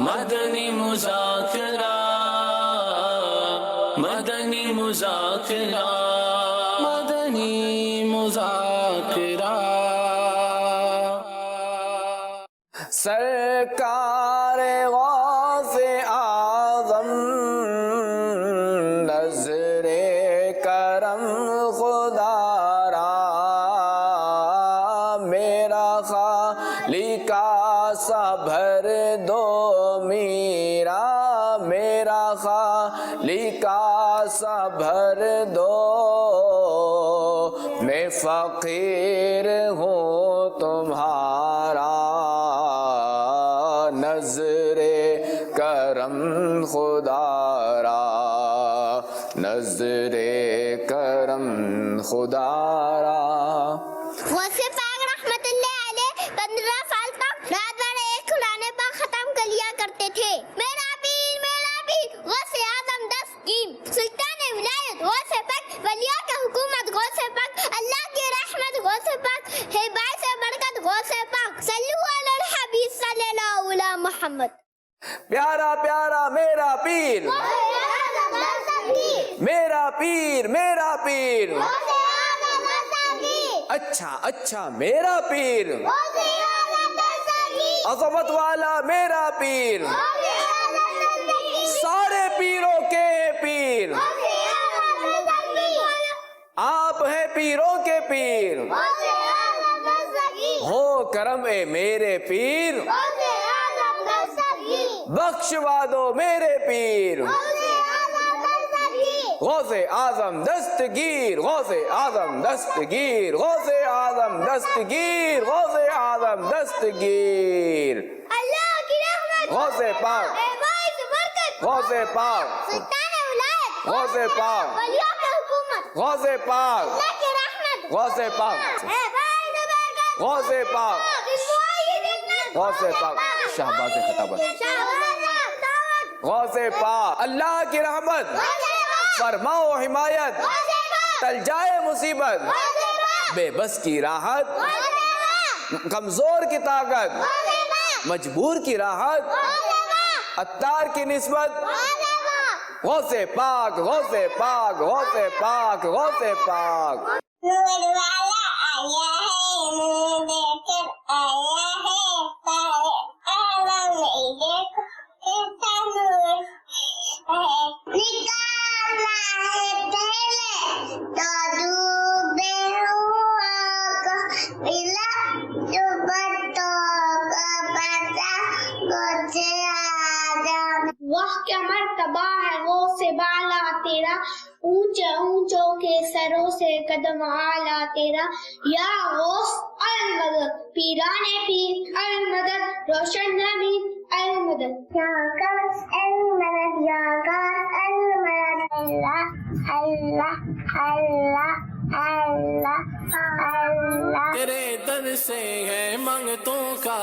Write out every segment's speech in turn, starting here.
مدنی مذاکرہ، مدنی مذاکرہ، مدنی مذاکرہ۔ سرکار غوث اعظم نظر کرم خدا را، میرا خالق سا بھر دو میرا، میرا خالق سا بھر دو، میں فقیر ہوں تمہارا، نظر کرم خدا را، نظر کرم خدا را۔ غوث پاک رحمت اللہ علیہ 15 سال تک رات بھر ایک قرآن پاک ختم کر لیا کرتے تھے۔ میرا پیر غوث اعظم دستگیر، سلطان ولایت غوث پاک، ولیوں کی حکومت غوث پاک، اللہ کی رحمت غوث پاک ہے، باعث برکت غوث پاک، صلو علی الحبیب صلی اللہ علیہ محمد۔ پیارا پیارا میرا پیر، میرا پیر، میرا پیر، اچھا اچھا میرا پیر، عظمت والا میرا پیر، سارے پیروں کے پیر، آپ ہیں پیروں کے پیر، ہو کرم اے میرے پیر، بخشوا دو میرے پیر، غوث اعظم دستگیر، غوث اعظم دستگیر، غوث اعظم دستگیر، غوث اعظم دستگیر، اللہ کی رحمت غوث پاک، باعث برکت غوث پاک، سلطان ولایت غوث پاک، ولیوں کی حکومت غوث پاک، اللہ کی رحمت غوث پاک، ہے، باعث برکت غوث پاک، غوث پاک، شہباز خطابت، غوث پاک، اللہ کی رحمت، فرما و حمایت، ٹل جائے مصیبت، بے بس کی راحت، کمزور کی طاقت، مجبور کی راحت، عطار کی نسبت، غوث پاک، غوث پاک، غوث پاک، غوث پاک۔ نور والا آیا ہے، نور دے کر آیا ہے، سارے عالم میں دیکھو کیسا نور ہے، نکالا ہے پہلے تو ڈوبے ہوا کو، ملا جو بتوں کا پتا مجھے آدم۔ واہ کیا مرتبہ ہے غوث بالا تیرا، اونچے اونچوں کے سروں سے قدم اعلیٰ تیرا، یا غوث المدد، پیران پیر المدد، روشن نبی المدد، یا غوث المدد، یا غوث المدد، اللہ اللہ اللہ اللہ اللہ۔ تیرے در سے ہے منگتوں کا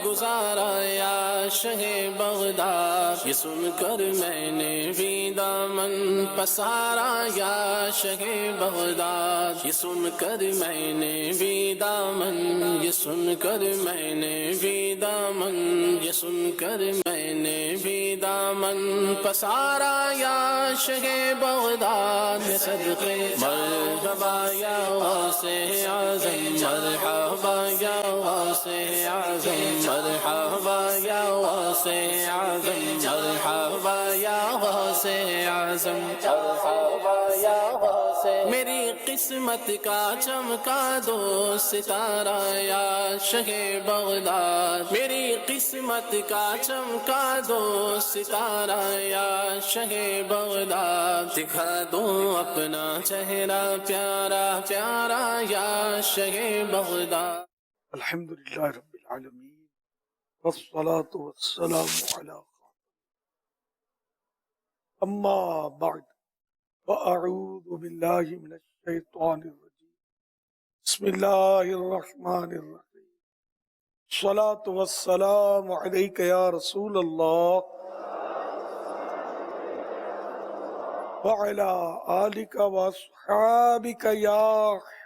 گزارا یا شہ بغداد، یہ سن کر میں نے بھی دامن پسارا یا شہ بغداد، یہ سن کر میں نے بھی دامن، یہ سن کر میں نے بھی دامن، یہ سن کر میں نے بھی دامن پسارا یا شہ بغداد، صدقے مرحبا یا غوث اعظم، مرحبا یا غوث اعظم، مرحبا یا غوث اعظم، مرحبا یا غوث اعظم، مرحبا یا غوث۔ میری قسمت کا چمکا دو ستارہ یا شہ بغداد، میری قسمت کا چمکا دو ستارہ یا شہ بغداد، دکھا دو اپنا چہرہ پیارا پیارا یا شہ بغداد۔ الحمدللہ رب العالمین، والصلاة والسلام علی اما بعد، فاعوذ باللہ من الشیطان الرجیم، بسم اللہ الرحمن الرحیم، الصلاة والسلام علیک یا رسول اللہ وعلی آلک واصحابک یا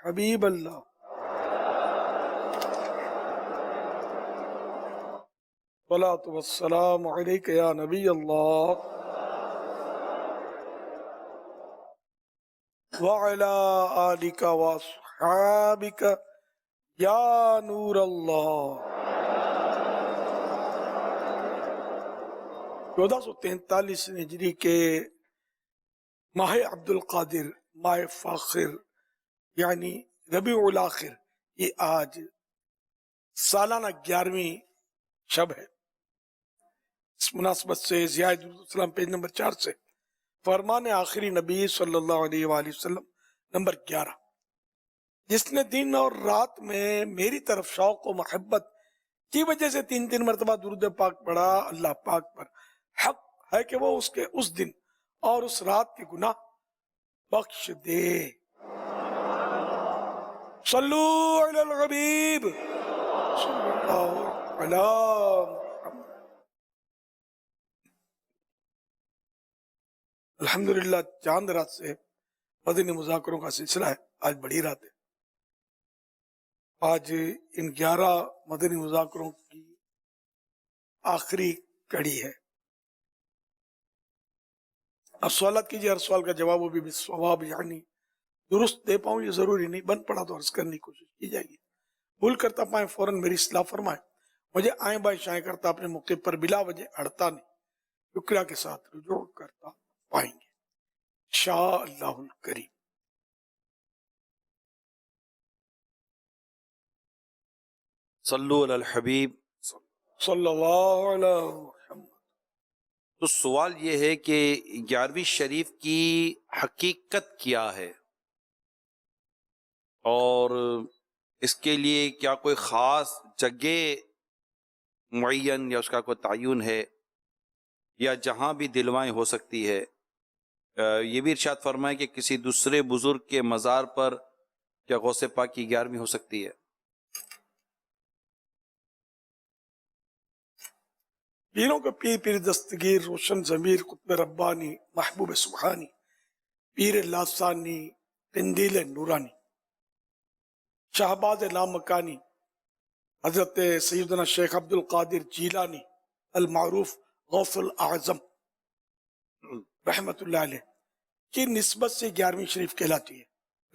حبیب اللہ۔ الصلاۃ والسلام علیک یا نبی اللہ وعلی آلک واصحابک یا نور اللہ۔ 1443 ہجری کے ماہ عبد القادر، ماہ فاخر یعنی ربیع الاخر، یہ آج سالانہ 11ویں شب ہے۔ اس مناسبت سے ضیاء درود السلام پیج نمبر 4 سے فرمان آخری نبی صلی اللہ علیہ وآلہ وسلم نمبر 11، جس نے دن اور رات میں میری طرف شوق و محبت کی وجہ سے 3 مرتبہ درود پاک پڑھا، اللہ پاک پر حق ہے کہ وہ اس کے اس دن اور اس رات کے گناہ بخش دے۔ صلو علی الحبیب صلی اللہ علی محمد۔ الحمدللہ چاند رات سے مدنی مذاکروں کا سلسلہ ہے، آج بڑی رات ہے۔ آج ان 11 مدنی مذاکروں کی آخری کڑی ہے۔ اب سوالات کیجیے، ہر سوال کا جواب وہ بھی بالصواب یعنی درست دے پاؤں یہ ضروری نہیں، بن پڑا تو عرض کرنے کی کوشش کی جائے گی، بھول کرتا پائیں فوراً میری اصلاح فرمائیں، مجھے آئیں بائیں شائیں کرتا اپنے موقع پر بلا وجہ اڑتا نہیں، شکریہ کے ساتھ رجوع کرتا پائیں گے انشاءاللہ الکریم۔ صلو علی الحبیب۔ صلی اللہ علیہ وسلم۔ تو سوال یہ ہے کہ 11ویں شریف کی حقیقت کیا ہے، اور اس کے لیے کیا کوئی خاص جگہ معین یا اس کا کوئی تعین ہے، یا جہاں بھی دلوائیں ہو سکتی ہے؟ یہ بھی ارشاد فرمائے کہ کسی دوسرے بزرگ کے مزار پر کیا غوث پاک کی 11ویں ہو سکتی ہے؟ پیروں کے پیر، پیر دستگیر، روشن ضمیر، قطب ربانی، محبوب سبحانی، پیر لاسانی، قندیل نورانی، شہباز لامکانی، حضرت سیدنا شیخ عبد القادر جیلانی المعروف غوث الاعظم رحمت اللہ علیہ کی نسبت سے 11ویں شریف کہلاتی ہے۔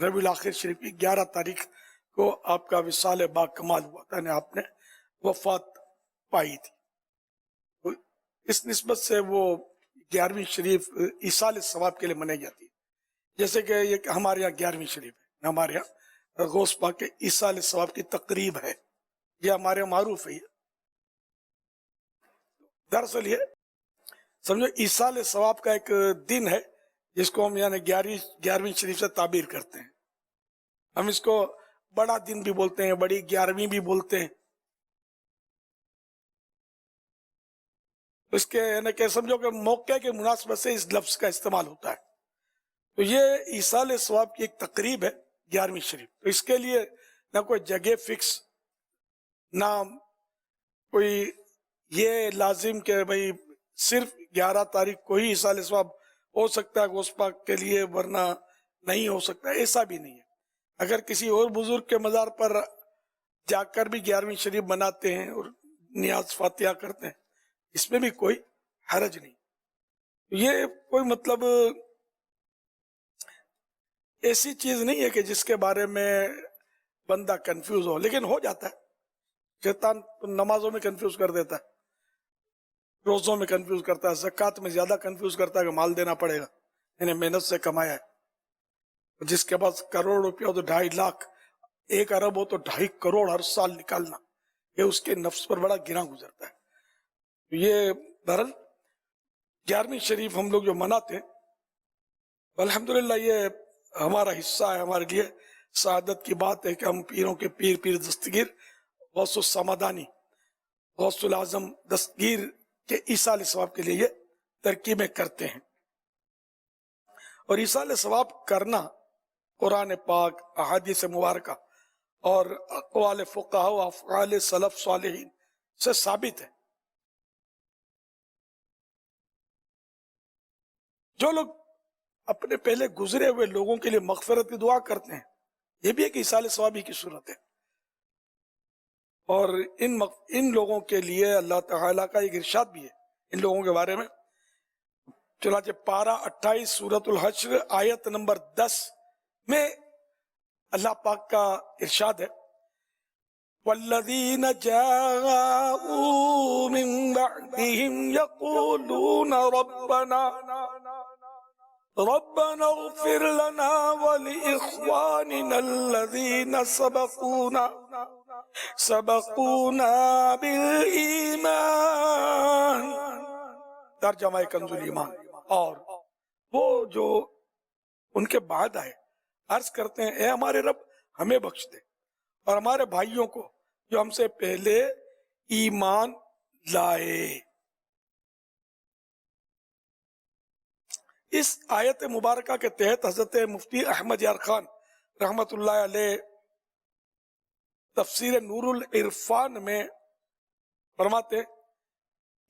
ربیع الاخر شریف کی 11 تاریخ کو آپ کا وصال با کمال ہوا تھا، یعنی آپ نے وفات پائی تھی۔ اس نسبت سے وہ 11ویں شریف ایصال ثواب کے لیے منائی جاتی ہے، جیسے کہ یہ ہمارے یہاں 11ویں شریف ہے، ہمارے یہاں غوث پاک کے ایصال ثواب کی تقریب ہے، یہ ہمارے یہاں معروف ہے۔ یہ دراصل یہ سمجھو ایصال ثواب کا ایک دن ہے جس کو ہم یعنی 11ویں شریف سے تعبیر کرتے ہیں۔ ہم اس کو بڑا دن بھی بولتے ہیں، بڑی 11ویں بھی بولتے ہیں۔ اس کے یعنی کہ سمجھو کہ موقع کے مناسبت سے اس لفظ کا استعمال ہوتا ہے۔ تو یہ ایصال ثواب کی ایک تقریب ہے 11ویں شریف، تو اس کے لیے نہ کوئی جگہ فکس، نہ کوئی یہ لازم کہ بھئی صرف 11 تاریخ کو ہی ایصال ثواب ہو سکتا ہے غوث پاک کے لیے، ورنہ نہیں ہو سکتا، ایسا بھی نہیں ہے۔ اگر کسی اور بزرگ کے مزار پر جا کر بھی 11ویں شریف مناتے ہیں اور نیاز فاتحہ کرتے ہیں، اس میں بھی کوئی حرج نہیں۔ یہ کوئی مطلب ایسی چیز نہیں ہے کہ جس کے بارے میں بندہ کنفیوز ہو، لیکن ہو جاتا ہے۔ شیطان نمازوں میں کنفیوز کر دیتا ہے، روزوں میں کنفیوز کرتا ہے، زکوٰۃ میں زیادہ کنفیوز کرتا ہے کہ مال دینا پڑے گا، یعنی محنت سے کمایا ہے۔ جس کے پاس کروڑ روپیہ ہو تو 2.5 لاکھ، 1 ارب ہو تو 2.5 کروڑ ہر سال نکالنا، یہ اس کے نفس پر بڑا گراں گزرتا ہے۔ یہ بہرحال 11ویں شریف ہم لوگ جو مناتے ہیں، الحمدللہ یہ ہمارا حصہ ہے، ہمارے لیے سعادت کی بات ہے کہ ہم پیروں کے پیر، پیر دستگیر غوث السمدانی، غوث الاعظم دستگیر کے ایصال ثواب کے لیے یہ ترکیبیں کرتے ہیں۔ اور ایصال ثواب کرنا قرآن پاک، احادیث مبارکہ اور اقوال فقہا و افعال سلف صالحین سے ثابت ہے۔ جو لوگ اپنے پہلے گزرے ہوئے لوگوں کے لیے مغفرت کی دعا کرتے ہیں، یہ بھی ایک ایصال ثواب کی صورت ہے۔ اور ان لوگوں کے لیے اللہ تعالیٰ کا ایک ارشاد بھی ہے ان لوگوں کے بارے میں. چنانچہ پارہ 28 سورۃ الحشر آیت نمبر 10 میں اللہ پاک کا ارشاد ہے والذین جاءوا من بعدهم یقولون ربنا اغفر لنا ولإخواننا الذین سبقونا بالایمان. ترجمہ کنز الایمان. اور وہ جو ان کے بعد آئے عرض کرتے ہیں اے ہمارے رب ہمیں بخش دے اور ہمارے بھائیوں کو جو ہم سے پہلے ایمان لائے. اس آیت مبارکہ کے تحت حضرت مفتی احمد یار خان رحمت اللہ علیہ تفسیر نور العرفان میں فرماتے ہیں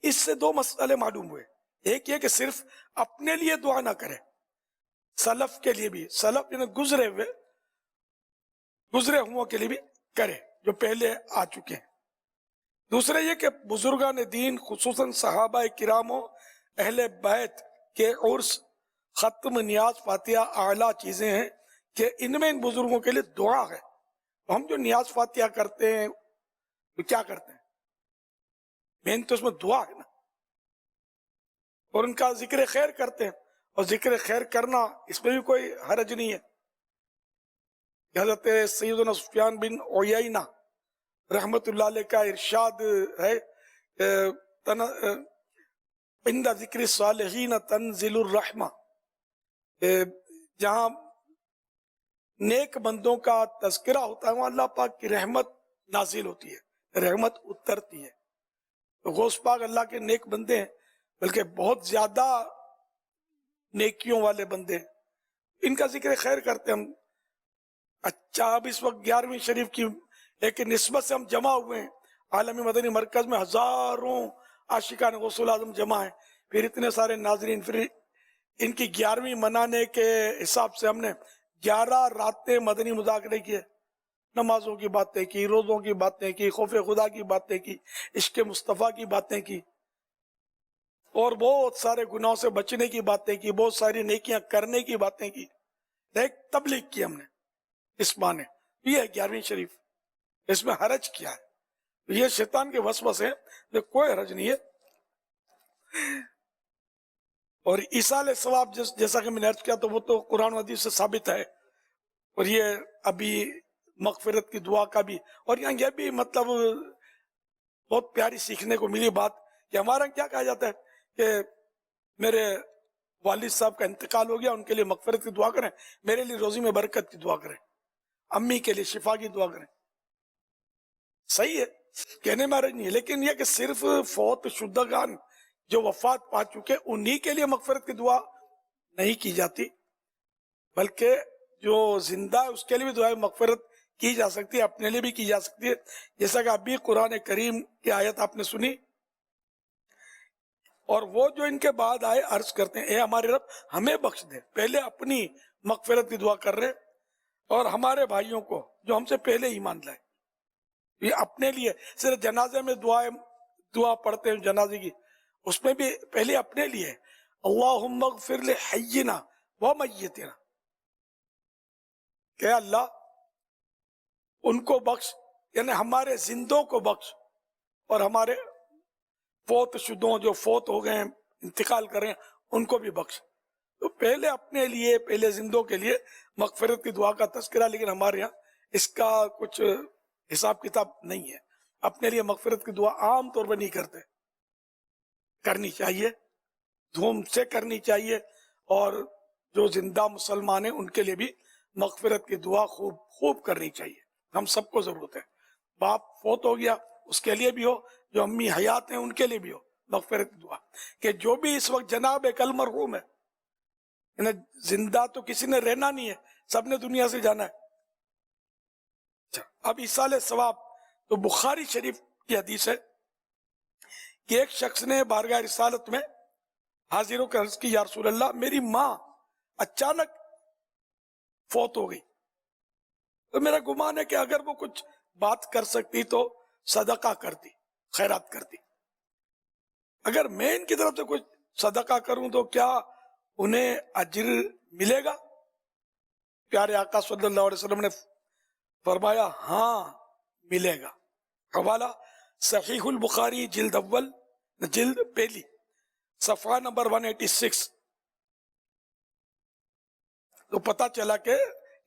اس سے دو مسئلے معلوم ہوئے. ایک یہ کہ صرف اپنے لیے دعا نہ کرے، سلف کے لیے بھی، سلف یعنی گزرے ہوئے کے لیے بھی کرے جو پہلے آ چکے ہیں. دوسرے یہ کہ بزرگان دین خصوصاً صحابہ کراموں اہل بیت کے عرس ختم نیاز فاتحہ اعلیٰ چیزیں ہیں کہ ان میں ان بزرگوں کے لیے دعا ہے. ہم جو نیاز فاتحہ کرتے ہیں وہ کیا کرتے ہیں؟ مین تو اس میں دعا ہے نا، اور ان کا ذکر خیر کرتے ہیں، اور ذکر خیر کرنا اس میں بھی کوئی حرج نہیں ہے. حضرت سیدنا سفیان بن عیینہ رحمت اللہ علیہ کا ارشاد ہے عند ذکر الصالحین تنزل الرحمہ، جہاں نیک بندوں کا تذکرہ ہوتا ہے وہاں اللہ پاک کی رحمت نازل ہوتی ہے، رحمت اترتی ہے. تو غوث پاک اللہ کے نیک بندے ہیں، بلکہ بہت زیادہ نیکیوں والے بندے ہیں. ان کا ذکر خیر کرتے ہم. اچھا اب اس وقت 11ویں شریف کی ایک نسبت سے ہم جمع ہوئے ہیں. عالمی مدنی مرکز میں ہزاروں عاشقان غوث اعظم جمع ہیں، پھر اتنے سارے ناظرین، پھر ان کی 11ویں منانے کے حساب سے ہم نے 11 راتیں مدنی مذاکرے کیے، نمازوں کی باتیں کی، روزوں کی باتیں کی، خوف خدا کی باتیں کی، عشق مصطفیٰ کی باتیں کی، اور بہت سارے گناہوں سے بچنے کی باتیں کی، بہت ساری نیکیاں کرنے کی باتیں کی، ایک تبلیغ کی ہم نے اس معنی. یہ ہے 11ویں شریف، اس میں حرج کیا ہے؟ یہ شیطان کے وسوسے ہیں، کوئی حرج نہیں ہے. اور ایصال ثواب جیسا کہ میں نے عرض کیا تو وہ تو قرآن و حدیث سے ثابت ہے. اور یہ ابھی مغفرت کی دعا کا بھی، اور یہاں یہ بھی مطلب بہت پیاری سیکھنے کو ملی بات کہ ہمارا کیا کہا جاتا ہے کہ میرے والد صاحب کا انتقال ہو گیا، ان کے لیے مغفرت کی دعا کریں، میرے لیے روزی میں برکت کی دعا کریں، امی کے لیے شفا کی دعا کریں. صحیح ہے، کہنے میں حرج نہیں ہے، لیکن یہ کہ صرف فوت شدگان جو وفات پا چکے انہی کے لیے مغفرت کی دعا نہیں کی جاتی، بلکہ جو زندہ ہے اس کے لیے بھی دعا مغفرت کی جا سکتی ہے، اپنے لیے بھی کی جا سکتی ہے. جیسا کہ ابھی قرآن کریم کی آیت آپ نے سنی، اور وہ جو ان کے بعد آئے عرض کرتے ہیں اے ہمارے رب ہمیں بخش دے. پہلے اپنی مغفرت کی دعا کر رہے، اور ہمارے بھائیوں کو جو ہم سے پہلے ایمان لائے. یہ اپنے لیے صرف جنازے میں دعا پڑھتے ہیں جنازے کی، اس میں بھی پہلے اپنے لیے اللہم اغفر لحینا ومیتنا، کہ اللہ ان کو بخش، یعنی ہمارے زندوں کو بخش اور ہمارے فوت شدوں جو فوت ہو گئے ہیں، انتقال کر رہے ہیں، ان کو بھی بخش. تو پہلے اپنے لیے، پہلے زندوں کے لیے مغفرت کی دعا کا تذکرہ، لیکن ہمارے یہاں اس کا کچھ حساب کتاب نہیں ہے. اپنے لیے مغفرت کی دعا عام طور پر نہیں کرتے، کرنی چاہیے، دھوم سے کرنی چاہیے، اور جو زندہ مسلمان ہیں ان کے لیے بھی مغفرت کی دعا خوب خوب کرنی چاہیے. ہم سب کو ضرورت ہے. باپ فوت ہو گیا اس کے لیے بھی ہو، جو امی حیات ہیں ان کے لیے بھی ہو مغفرت کی دعا. کہ جو بھی اس وقت جناب ایک المرحوم ہے، زندہ تو کسی نے رہنا نہیں ہے، سب نے دنیا سے جانا ہے. اب ایصال ثواب تو بخاری شریف کی حدیث ہے کہ ایک شخص نے بارگاہ رسالت میں حاضر ہو کر عرض کی یا رسول اللہ میری ماں اچانک فوت ہو گئی، تو میرا گمان ہے کہ اگر وہ کچھ بات کر سکتی تو صدقہ کر دی، خیرات کر دی. اگر میں ان کی طرف سے کچھ صدقہ کروں تو کیا انہیں اجر ملے گا؟ پیارے آقا صلی اللہ علیہ وسلم نے فرمایا ہاں ملے گا. حوالہ صحیح البخاری جلد اول جلد پہلی صفحہ نمبر 186. تو پتہ چلا کہ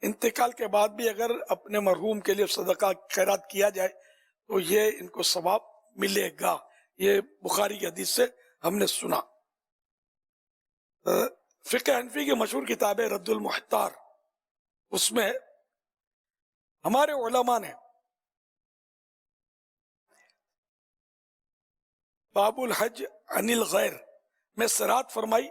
انتقال کے بعد بھی اگر اپنے مرحوم کے لیے صدقہ خیرات کیا جائے تو یہ ان کو ثواب ملے گا. یہ بخاری کی حدیث سے ہم نے سنا. فقہ حنفی کی مشہور کتاب ہے رد المحتار، اس میں ہمارے علماء نے باب الحج عن الغیر میں صراحت فرمائی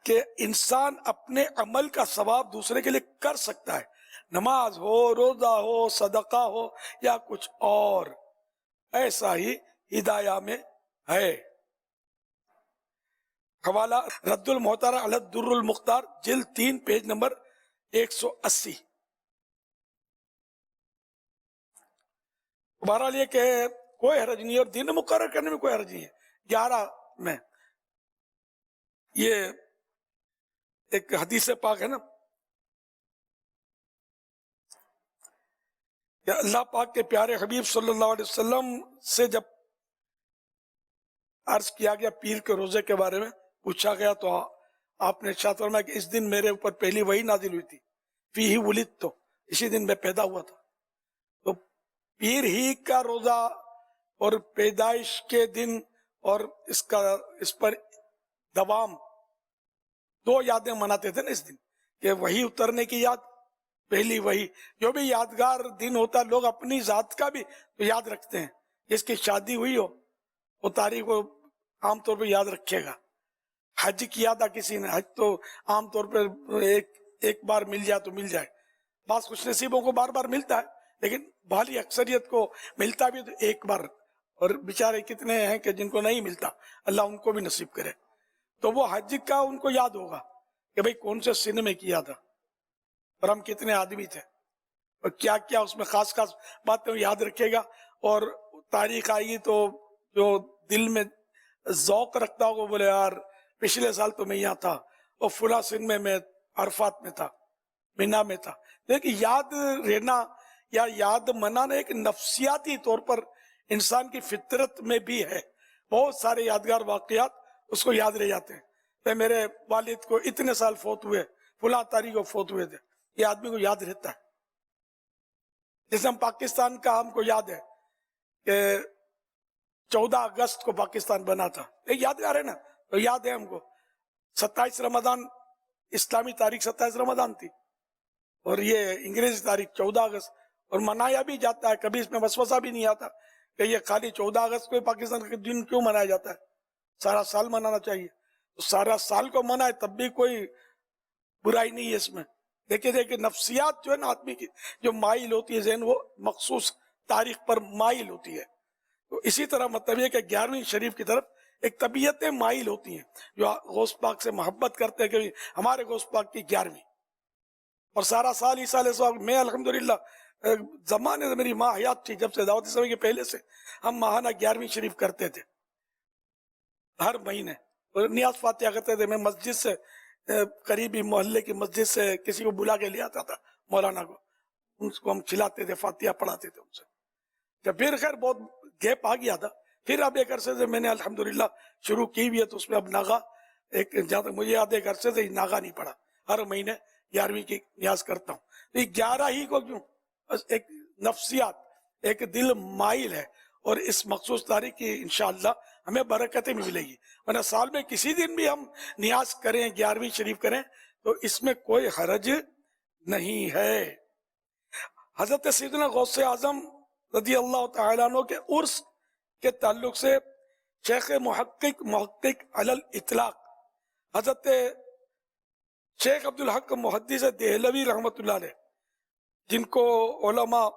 کہ انسان اپنے عمل کا ثواب دوسرے کے لیے کر سکتا ہے، نماز ہو، روزہ ہو، صدقہ ہو یا کچھ اور. ایسا ہی ہدایہ میں ہے. حوالہ رد المحتار علی الدر المختار جلد 3 پیج نمبر 180. بہرحال یہ کہ کوئی حرج نہیں، اور دن مقرر کرنے میں کوئی حرج نہیں ہے. 11 میں یہ ایک حدیث پاک ہے نا کہ اللہ پاک کے پیارے حبیب صلی اللہ علیہ وسلم سے جب عرض کیا گیا پیر کے روزے کے بارے میں پوچھا گیا تو آپ نے ارشاد فرمایا کہ اس دن میرے اوپر پہلی وحی نازل ہوئی تھی، فیہ ولدت، تو اسی دن میں پیدا ہوا تھا. تو پیر ہی کا روزہ اور پیدائش کے دن اور اس پر دوام 2 یادیں مناتے تھے نا اس دن، کہ وحی اترنے کی یاد، پہلی وحی. جو بھی یادگار دن ہوتا لوگ اپنی ذات کا بھی تو یاد رکھتے ہیں. جس کی شادی ہوئی ہو وہ تاریخ کو عام طور پہ یاد رکھے گا. حج کیا تھا کسی نے، حج تو عام طور پہ ایک بار مل جائے تو مل جائے. بعض خوش نصیبوں کو بار بار ملتا ہے، لیکن بھاری اکثریت کو ملتا بھی تو ایک بار، اور بیچارے کتنے ہیں کہ جن کو نہیں ملتا، اللہ ان کو بھی نصیب کرے. تو وہ حج کا ان کو یاد ہوگا کہ بھئی کون سے سن میں کیا تھا اور ہم کتنے آدمی تھے اور کیا کیا اس میں خاص خاص باتیں یاد رکھے گا. اور تاریخ آئے گی تو جو دل میں ذوق رکھتا ہوگا بولے یار پچھلے سال تو میں یہاں تھا اور فلاں سن میں عرفات میں تھا، مینا میں تھا. لیکن یاد رہنا یا یاد منانا ایک نفسیاتی طور پر انسان کی فطرت میں بھی ہے. بہت سارے یادگار واقعات اس کو یاد رہ جاتے ہیں کہ میرے والد کو اتنے سال فوت ہوئے، فلاں تاریخ کو فوت ہوئے تھے. یہ آدمی کو یاد رہتا ہے. جیسے ہم پاکستان کا ہم کو یاد ہے کہ 14 اگست کو پاکستان بنا تھا، ایک یادگار ہے نا، تو یاد ہے ہم کو. 27 رمضان اسلامی تاریخ 27 رمضان تھی اور یہ انگریزی تاریخ 14 اگست، اور منایا بھی جاتا ہے. کبھی اس میں وسوسہ بھی نہیں آتا کہ یہ خالی 14 اگست کو پاکستان کا دن کیوں منایا جاتا ہے، سارا سال منانا چاہیے. تو سارا سال کو منائے تب بھی کوئی برائی نہیں ہے اس میں. دیکھیے نفسیات جو ہے نا آدمی کی جو مائل ہوتی ہے ذہن، وہ مخصوص تاریخ پر مائل ہوتی ہے. تو اسی طرح مطلب یہ کہ 11ویں شریف کی طرف ایک طبیعتیں مائل ہوتی ہیں جو غوث پاک سے محبت کرتے ہیں کہ ہمارے غوث پاک کی 11ویں. اور سارا سال عیسیٰ علیہ السلام میں الحمدللہ زمانے سے میری ماں حیات تھی، جب سے دعوت اسلامی کے پہلے سے ہم ماہانہ 11ویں شریف کرتے تھے ہر مہینے. اور نیاز فاتحہ کرتے تھے. میں مسجد سے قریبی محلے کی مسجد سے کسی کو بلا کے لے آتا تھا، مولانا کو، ان کو ہم کھلاتے تھے، فاتحہ پڑھاتے تھے ان سے. جب پھر خیر بہت گیپ آ گیا تھا، پھر اب ایک عرصے سے میں نے الحمدللہ شروع کی ہوئی ہے، تو اس میں اب ناغا ایک جہاں تک مجھے یاد ہے ایک عرصے سے ناغا نہیں پڑا. ہر مہینے 11ویں کی نیاز کرتا ہوں. تو 11 ہی کو کیوں؟ ایک نفسیات، ایک دل مائل ہے، اور اس مخصوص تاریخ کی انشاءاللہ ہمیں برکتیں بھی ملے گی. ورنہ سال میں کسی دن بھی ہم نیاز کریں، 11ویں شریف کریں تو اس میں کوئی حرج نہیں ہے. حضرت سیدنا غوث اعظم رضی اللہ تعالیٰ عنہ کے عرس کے تعلق سے شیخ محقق علی الاطلاق حضرت شیخ عبدالحق محدث دہلوی رحمۃ اللہ علیہ، جن کو علماء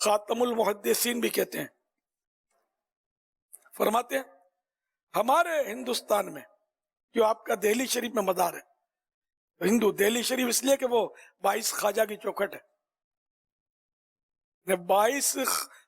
خاتم المحدثین بھی کہتے ہیں، فرماتے ہیں ہمارے ہندوستان میں جو آپ کا دہلی شریف میں مزار ہے، ہندو دہلی شریف اس لیے کہ وہ 22 خواجہ کی چوکھٹ ہے، 22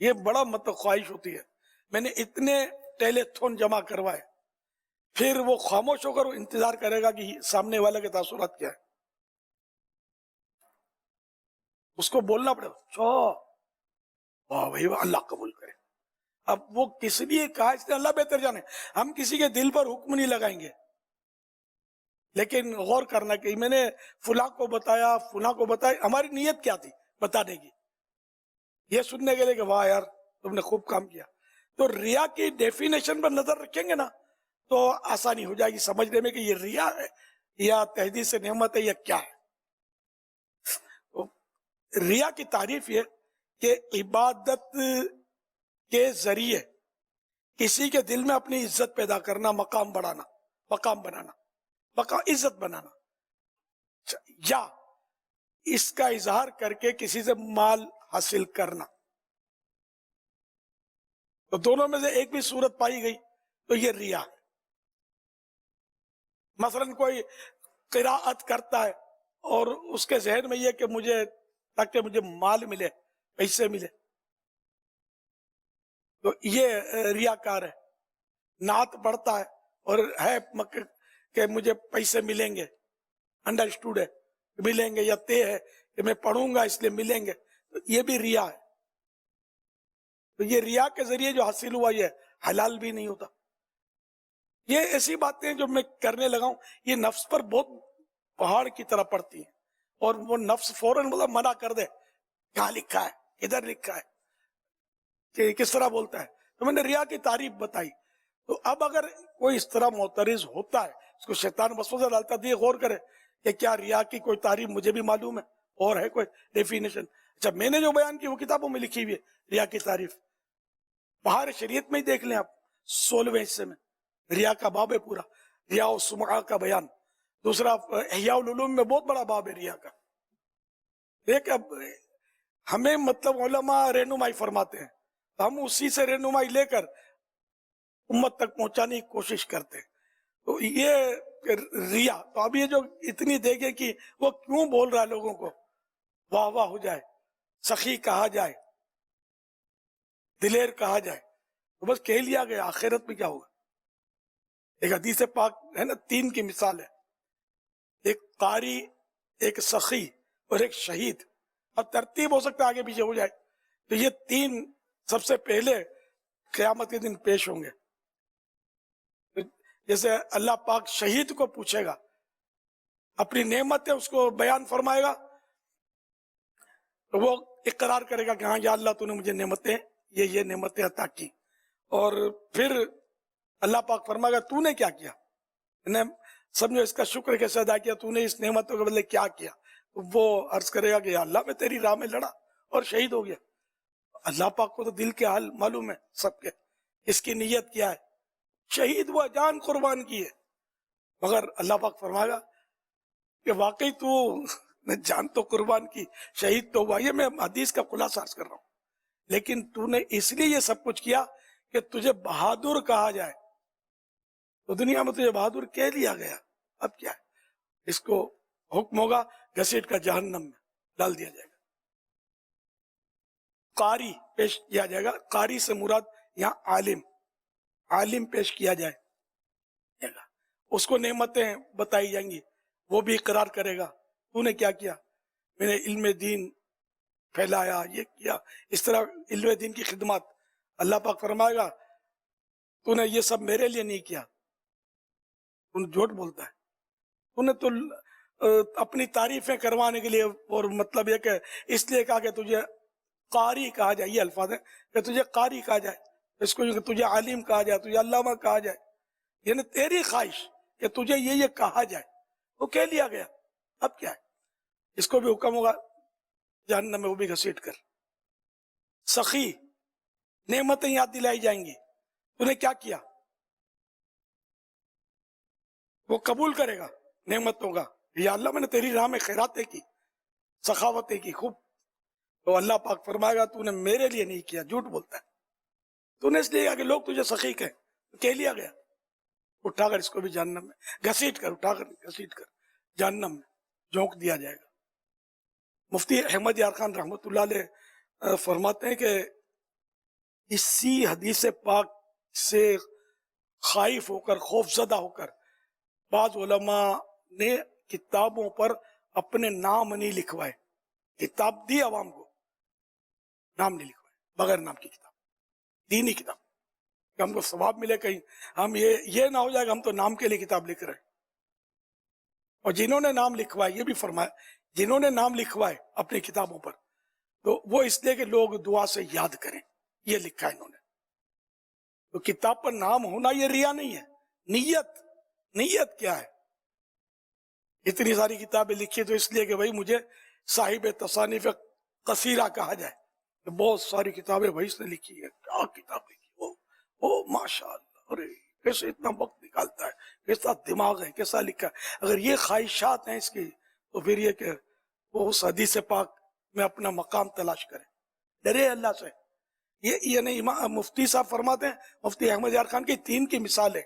یہ بڑا مطلب خواہش ہوتی ہے. میں نے اتنے ٹیلی تھون جمع کروائے, پھر وہ خاموش ہو کر انتظار کرے گا کہ سامنے والے کے تاثرات کیا ہے, اس کو بولنا پڑے گا واہ بھائی واہ, اللہ قبول کرے. اب وہ کس لیے کہا, اس نے اللہ بہتر جانے. ہم کسی کے دل پر حکم نہیں لگائیں گے, لیکن غور کرنا کہ میں نے فلاں کو بتایا, فلاں کو بتایا, ہماری نیت کیا تھی بتانے کی, یہ سننے کے لیے کہ واہ یار تم نے خوب کام کیا. تو ریا کی ڈیفینیشن پر نظر رکھیں گے نا تو آسانی ہو جائے گی سمجھنے میں کہ یہ ریا ہے یا تحدیث نعمت ہے یا کیا ہے. ریا کی تعریف یہ کہ عبادت کے ذریعے کسی کے دل میں اپنی عزت پیدا کرنا, مقام بڑھانا, مقام بنانا, عزت بنانا, یا اس کا اظہار کر کے کسی سے مال حاصل کرنا. تو دونوں میں سے ایک بھی صورت پائی گئی تو یہ ریا ہے. مثلا کوئی قراءت کرتا ہے اور اس کے ذہن میں یہ کہ مجھے تاکہ مجھے مال ملے, پیسے ملے, تو یہ ریاکار ہے. نعت پڑھتا ہے اور ہے کہ مجھے پیسے ملیں گے, انڈرسٹوڈ ہے ملیں گے, یا طے ہے کہ میں پڑھوں گا اس لیے ملیں گے, تو یہ بھی ریا ہے. تو یہ ریا کے ذریعے جو حاصل ہوا یہ حلال بھی نہیں ہوتا. یہ ایسی باتیں جو میں کرنے لگا ہوں یہ نفس پر بہت پہاڑ کی طرح پڑتی ہیں, اور وہ نفس فوراً منع کر دے, کہاں لکھا ہے, ادھر لکھا ہے, کہ کس طرح بولتا ہے. تو میں نے ریا کی تعریف بتائی. تو اب اگر کوئی اس طرح معترض ہوتا ہے, اس کو شیطان وسوسہ ڈالتا ہے, غور کرے کہ کیا ریا کی کوئی تعریف مجھے بھی معلوم ہے اور ہے کوئی ڈیفینیشن. اچھا, میں نے جو بیان کی وہ کتابوں میں لکھی ہوئی ہے ریا کی تعریف. بہار شریعت میں ہی دیکھ لیں آپ, 16ویں حصے میں ریا کا باب ہے پورا, ریا و سمعہ کا بیان. دوسرا احیاء العلوم میں بہت بڑا باب ہے ریا کا. دیکھ اب ہمیں مطلب علماء رہنمائی فرماتے ہیں, ہم اسی سے رہنمائی لے کر امت تک پہنچانے کی کوشش کرتے ہیں. تو یہ ریا, تو اب یہ جو اتنی دیکھے کہ وہ کیوں بول رہا ہے لوگوں کو, واہ واہ ہو جائے, سخی کہا جائے, دلیر کہا جائے, تو بس کہہ لیا گیا. آخرت میں کیا ہوگا؟ ایک حدیث پاک ہے نا, 3 کی مثال ہے, ایک قاری, ایک سخی اور ایک شہید. اب ترتیب ہو سکتا ہے آگے پیچھے ہو جائے, تو یہ 3 سب سے پہلے قیامت کے دن پیش ہوں گے. جیسے اللہ پاک شہید کو پوچھے گا, اپنی نعمت ہے اس کو بیان فرمائے گا, تو وہ اقرار کرے گا کہ ہاں یا اللہ تو نے مجھے نعمتیں یہ نعمتیں عطا کی. اور پھر اللہ پاک فرمائے گا تو نے کیا کیا, سمجھو اس کا شکر کیسے ادا کیا, تو نے اس نعمتوں کے بدلے کیا کیا. وہ عرض کرے گا کہ یا اللہ میں تیری راہ میں لڑا اور شہید ہو گیا. اللہ پاک کو تو دل کے حال معلوم ہے سب کے, اس کی نیت کیا ہے. شہید ہوا, جان قربان کی ہے, مگر اللہ پاک فرمائے گا کہ واقعی تو نے جان تو قربان کی, شہید تو ہوا. یہ میں حدیث کا خلاصہ عرض کر رہا ہوں, لیکن تو نے اس لیے یہ سب کچھ کیا کہ تجھے بہادر کہا جائے. تو دنیا میں تجھے بہادر کہہ لیا گیا, اب کیا ہے, اس کو حکم ہوگا گھسیٹ کا جہنم میں ڈال دیا جائے گا. قاری پیش کیا جائے گا, قاری سے مراد یہاں عالم پیش کیا جائے گا, اس کو نعمتیں بتائی جائیں گی, وہ بھی اقرار کرے گا تو نے کیا کیا, میں نے علم دین پھیلایا, یہ کیا, اس طرح علم دین کی خدمات. اللہ پاک فرمائے گا تو نے یہ سب میرے لیے نہیں کیا, تو جھوٹ بولتا ہے, تو نے تو اپنی تعریفیں کروانے کے لیے, اور مطلب یہ کہ اس لیے کہا کہ تجھے قاری کہا جائے, یہ الفاظ ہے کہ تجھے قاری کہا جائے, اس کو تجھے عالم کہا جائے, تجھے علامہ کہا جائے, یعنی تیری خواہش کہ تجھے یہ کہا جائے, وہ کہہ لیا گیا. اب کیا ہے, اس کو بھی حکم ہوگا جہنم میں, وہ بھی گھسیٹ کر. سخی, نعمتیں یاد دلائی جائیں گی, تو نے کیا کیا, وہ قبول کرے گا نعمتوں کا, یا اللہ میں نے تیری راہ میں خیراتیں کی, سخاوتیں کی خوب. تو اللہ پاک فرمائے گا تو نے میرے لیے نہیں کیا, جھوٹ بولتا ہے, تو نے اس لیے کہا کہ لوگ تجھے سخی کہیں, کہہ لیا گیا. اٹھا کر اس کو بھی جہنم میں گھسیٹ کر, اٹھا کر گھسیٹ کر جہنم میں جھونک دیا جائے گا. مفتی احمد یار خان رحمۃ اللہ علیہ فرماتے ہیں کہ اسی حدیث پاک سے خائف ہو کر خوف زدہ ہو کر بعض علماء نے کتابوں پر اپنے نام نہیں لکھوائے. کتاب دی عوام کو, نام نہیں لکھوائے, بغیر نام کی کتاب, دینی کتاب, کہ ہم کو ثواب ملے. کہیں ہم یہ نہ ہو جائے کہ ہم تو نام کے لیے کتاب لکھ رہے ہیں. اور جنہوں نے نام لکھوائے, یہ بھی فرمایا, جنہوں نے نام لکھوائے اپنی کتابوں پر, تو وہ اس لیے کہ لوگ دعا سے یاد کریں, یہ لکھا ہے انہوں نے. تو کتاب پر نام ہونا یہ ریا نہیں ہے, نیت کیا ہے. اتنی ساری کتابیں لکھی تو اس لیے کہ بھائی مجھے صاحب تصانیف قصیرہ کہا جائے. بہت ساری کتابیں بھائی اس نے لکھی ہے, کیا کتاب لکھی وہ ماشاء اللہ, ارے کیسے اتنا وقت نکالتا ہے, کیسا دماغ ہے, کیسا لکھا ہے. اگر یہ خواہشات ہیں اس کی, تو پھر یہ کہ وہ اس حدیث پاک میں اپنا مقام تلاش کرے, ڈرے اللہ سے. یہ نہیں, مفتی صاحب فرماتے ہیں, مفتی احمد یار خان کی 3 کی مثال ہے.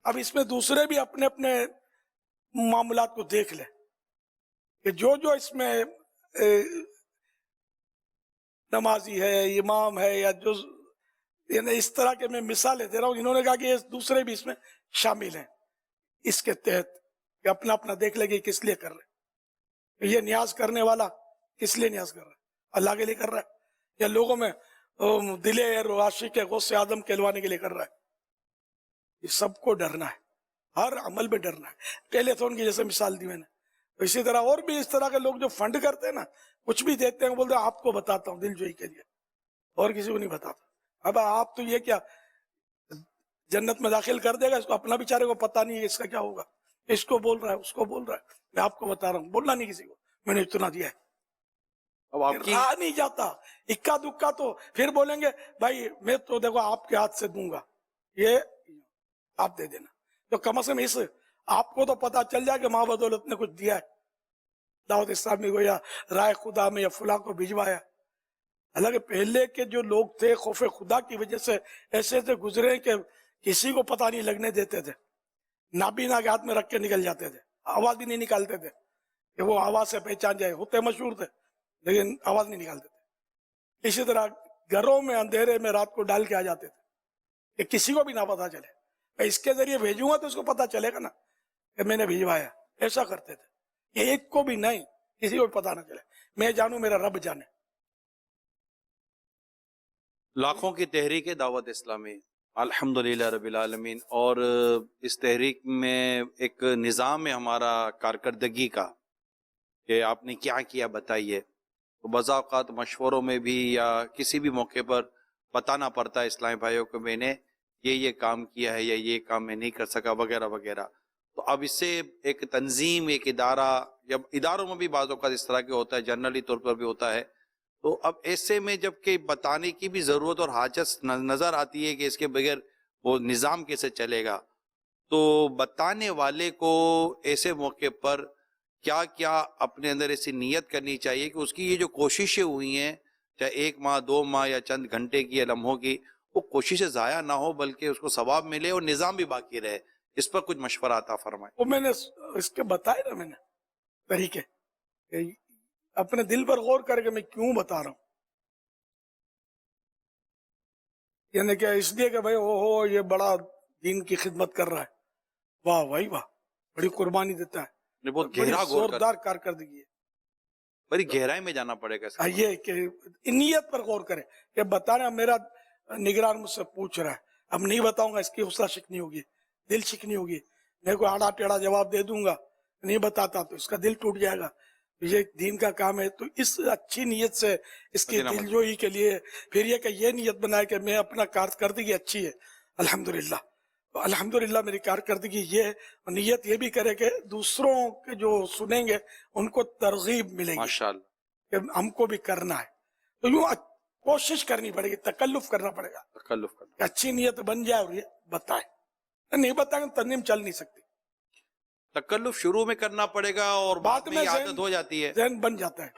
اب اس میں دوسرے بھی اپنے اپنے معاملات کو دیکھ لیں کہ جو اس میں نمازی ہے, امام ہے, یا جو یعنی اس طرح کے میں مثالیں دے رہا ہوں, انہوں نے کہا کہ یہ دوسرے بھی اس میں شامل ہیں اس کے تحت, کہ اپنا اپنا دیکھ لے کہ کس لیے کر رہے. یہ نیاز کرنے والا کس لیے نیاز کر رہا ہے, اللہ کے لیے کر رہا ہے, یا لوگوں میں دلیر عاشق غوث آدم کہلوانے کے لیے کر رہا ہے. یہ سب کو ڈرنا ہے, ہر عمل میں ڈرنا ہے. پہلے تو ان کی جیسے مثال دی میں نے, اسی طرح اور بھی اس طرح کے لوگ جو فنڈ کرتے ہیں نا, کچھ بھی دیتے ہیں, بولتے ہیں آپ کو بتاتا ہوں دل جوئی کے لیے, اور کسی کو نہیں بتاتا. اب آپ تو یہ کیا جنت میں داخل کر دے گا, اس کو اپنا بیچارے کو پتہ نہیں ہے اس کا کیا ہوگا, اس کو بول رہا ہے, اس کو بول رہا ہے. میں آپ کو بتا رہا ہوں, بولنا نہیں کسی کو, میں نے اتنا دیا ہے. اب آپ کی رہا نہیں جاتا, اکا دکا تو پھر بولیں گے بھائی میں تو دیکھو آپ کے ہاتھ سے دوں گا, یہ آپ دے دینا. تو کم از کم اس آپ کو تو پتا چل جائے کہ ماں بدولت نے کچھ دیا ہے, دعوت اسلامی کو یا رائے خدا میں یا فلاں کو بھجوایا. حالانکہ پہلے کے جو لوگ تھے خوف خدا کی وجہ سے ایسے سے گزرے کہ کسی کو پتہ نہیں لگنے دیتے تھے, نابینا کے ہاتھ میں رکھ کے نکل جاتے تھے, آواز بھی نہیں نکالتے تھے کہ وہ آواز سے پہچان جائے. ہوتے مشہور تھے لیکن آواز نہیں نکالتے تھے. اسی طرح گھروں میں اندھیرے میں رات کو ڈال کے آ جاتے تھے کہ کسی کو بھی نہ پتا چلے, میں اس کے ذریعے بھیجوں گا تو اس کو پتا چلے گا نا کہ میں نے بھیجوایا. ایسا کرتے تھے, یہ ایک کو بھی نہیں, کسی کو بھی پتا نہ چلے, میں جانوں میرا رب جانے. لاکھوں کی تحریک دعوت اسلامی الحمدللہ رب العالمین, اور اس تحریک میں ایک نظام ہے ہمارا کارکردگی کا کہ آپ نے کیا کیا بتائیے. تو بعض اوقات مشوروں میں بھی یا کسی بھی موقع پر بتانا پڑتا ہے اسلامی بھائیوں کو میں نے یہ کام کیا ہے یا یہ کام میں نہیں کر سکا وغیرہ وغیرہ. تو اب اس سے ایک تنظیم, ایک ادارہ, جب اداروں میں بھی بعض اوقات اس طرح کے ہوتا ہے, جنرلی طور پر بھی ہوتا ہے, تو اب ایسے میں جب کہ بتانے کی بھی ضرورت اور حاجت نظر آتی ہے کہ اس کے بغیر وہ نظام کیسے چلے گا, تو بتانے والے کو ایسے موقع پر کیا کیا اپنے اندر ایسی نیت کرنی چاہیے کہ اس کی یہ جو کوششیں ہوئی ہیں, چاہے 1 ماہ 2 ماہ یا چند گھنٹے کی یا لمحوں کی, وہ کوششیں ضائع نہ ہو بلکہ اس کو ثواب ملے اور نظام بھی باقی رہے. اس پر کچھ مشورہ عطا فرمائیں. وہ میں نے اس کے بتائے نا, میں نے طریقے کہ اپنے دل پر غور کر کے میں کیوں بتا رہا ہوں. یعنی کہ اس لیے کہ بھائی ہو یہ بڑا دین کی خدمت کر رہا ہے, واہ بھائی واہ, بڑی قربانی دیتا ہے, بہت بڑی گہرا غور کر, زوردار کارکردگی ہے. بڑی گہرائی میں جانا پڑے گا. یہ کہ نیت پر غور کرے کہ بتانا, میرا نگران مجھ سے پوچھ رہا ہے, اب نہیں بتاؤں گا اس کی حوصلہ شکنی ہوگی, دل شکنی ہوگی, میں کوئی آڑا ٹیڑھا جواب دے دوں گا, نہیں بتاتا تو اس کا دل ٹوٹ جائے گا. یہ دین کا کام ہے, تو اس اچھی نیت سے اس کی دل جوئی کے لیے پھر یہ کہ یہ نیت بنائے کہ میں اپنا کارکردگی اچھی ہے الحمدللہ, تو الحمدللہ میری کارکردگی یہ ہے, اور نیت یہ بھی کرے کہ دوسروں کے جو سنیں گے ان کو ترغیب ملے گی ماشاءاللہ, کہ ہم کو بھی کرنا ہے. تو یوں کوشش کرنی پڑے گی, تکلف کرنا پڑے گا تکلف کرنا. کہ اچھی نیت بن جائے اور یہ بتائے. نہیں بتائیں گے تنظیم چل نہیں سکتی. تکلف شروع میں کرنا پڑے گا اور بعد میں عادت ہو جاتی ہے, ذہن بن جاتا ہے,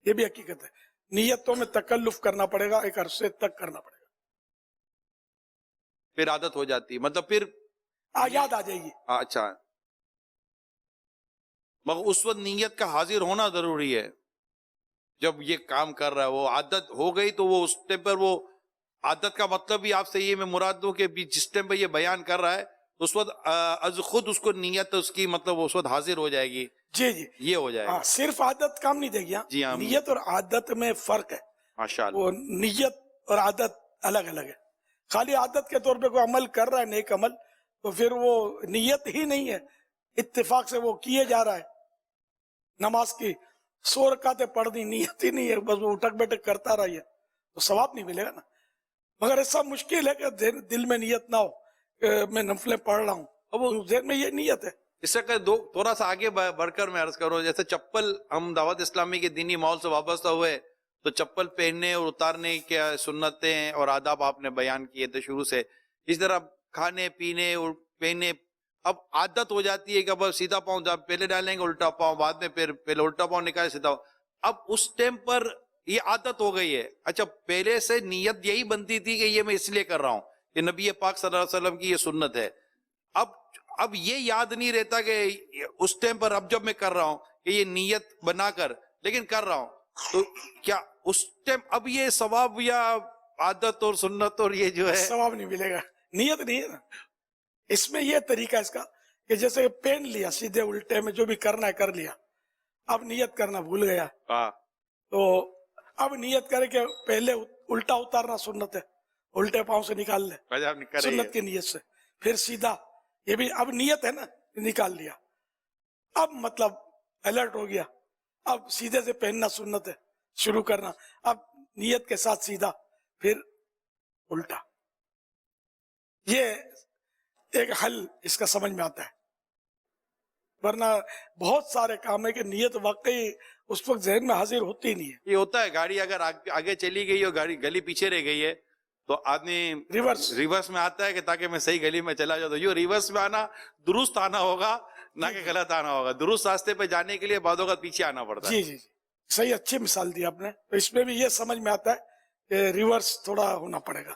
یہ بھی حقیقت ہے. نیتوں میں تکلف کرنا پڑے گا, ایک عرصے تک کرنا پڑے گا, پھر عادت ہو جاتی ہے, مطلب پھر یاد آ جائے گی. اچھا, مگر اس وقت نیت کا حاضر ہونا ضروری ہے. جب یہ کام کر رہا ہے وہ عادت ہو گئی تو وہ اس ٹائم پر وہ عادت کا مطلب بھی آپ سے یہ میں مراد دوں کہ جس ٹائم پہ یہ بیان کر رہا ہے اس وقت از خود اس کو نیت اس کی مطلب اس وقت حاضر ہو جائے گی، جی جی یہ ہو جائے گا. ہاں، صرف عادت کام نہیں دے گی. جی ہاں. نیت اور عادت میں فرق ہے. ماشاء اللہ. وہ نیت اور عادت الگ الگ ہے. خالی عادت کے طور پہ کوئی عمل کر رہا ہے نیک عمل تو پھر وہ نیت ہی نہیں ہے، اتفاق سے وہ کیے جا رہا ہے. نماز کی 100 رکعتیں پڑھ دی، نیت ہی نہیں ہے، بس وہ اٹھک بیٹھک کرتا رہی ہے تو ثواب نہیں ملے گا نا. مگر ایسا مشکل ہے کہ دل میں نیت نہ ہو کہ میں نفلیں پڑھ رہا ہوں، اب وہ ذہن میں یہ نیت ہے. اس سے کہ تھوڑا سا آگے بڑھ کر میں عرض کروں، جیسے چپل ہم دعوت اسلامی کے دینی ماحول سے وابستہ ہوئے تو چپل پہننے اور اتارنے کے سنتیں اور آداب آپ نے بیان کیے تھے شروع سے. اس طرح کھانے پینے اور پہننے اب عادت ہو جاتی ہے کہ اب سیدھا پاؤں پہلے ڈالیں گے الٹا پاؤں بعد میں، پھر پہلے الٹا پاؤں نکالے سیدھا. اب اس ٹائم پر یہ عادت ہو گئی ہے. اچھا پہلے سے نیت یہی بنتی تھی کہ یہ میں اس لیے کر رہا ہوں کہ نبی پاک صلی اللہ علیہ وسلم کی یہ سنت ہے. اب یہ یاد نہیں رہتا کہ اس ٹائم پر اب جب میں کر رہا ہوں کہ یہ نیت بنا کر لیکن کر رہا ہوں تو کیا اس ٹائم اب یہ ثواب یا عادت اور سنت اور یہ جو ہے ثواب نہیں ملے گا، نیت نہیں ہے نا. اس میں یہ طریقہ اس کا کہ جیسے پہن لیا سیدھے الٹے میں جو بھی کرنا ہے کر لیا، اب نیت کرنا بھول گیا تو اب نیت کرے کہ پہلے الٹا اتارنا سنت ہے، الٹے پاؤں سے نکال لے سنت کی نیت سے، پھر سیدھا، یہ بھی اب نیت ہے نا، نکال لیا. اب مطلب الرٹ ہو گیا، اب سیدھے سے پہننا سنت ہے، شروع کرنا، اب نیت کے ساتھ سیدھا پھر الٹا. یہ ایک حل اس کا سمجھ میں آتا ہے. ورنہ بہت سارے کام ہے کہ نیت واقعی اس وقت ذہن میں حاضر ہوتی ہی نہیں ہے. یہ ہوتا ہے گاڑی اگر آگے چلی گئی اور گلی پیچھے رہ گئی ہے تو آدمی ریورس میں آتا ہے کہ تاکہ میں صحیح گلی میں چلا جاؤں. تو یہ ریورس میں آنا درست آنا ہوگا نہ کہ غلط آنا ہوگا. درست راستے پہ جانے کے لیے بعض اوقات پیچھے آنا پڑتا ہے. جی جی جی صحیح، اچھی مثال دی آپ نے. تو اس میں بھی یہ سمجھ میں آتا ہے کہ ریورس تھوڑا ہونا پڑے گا.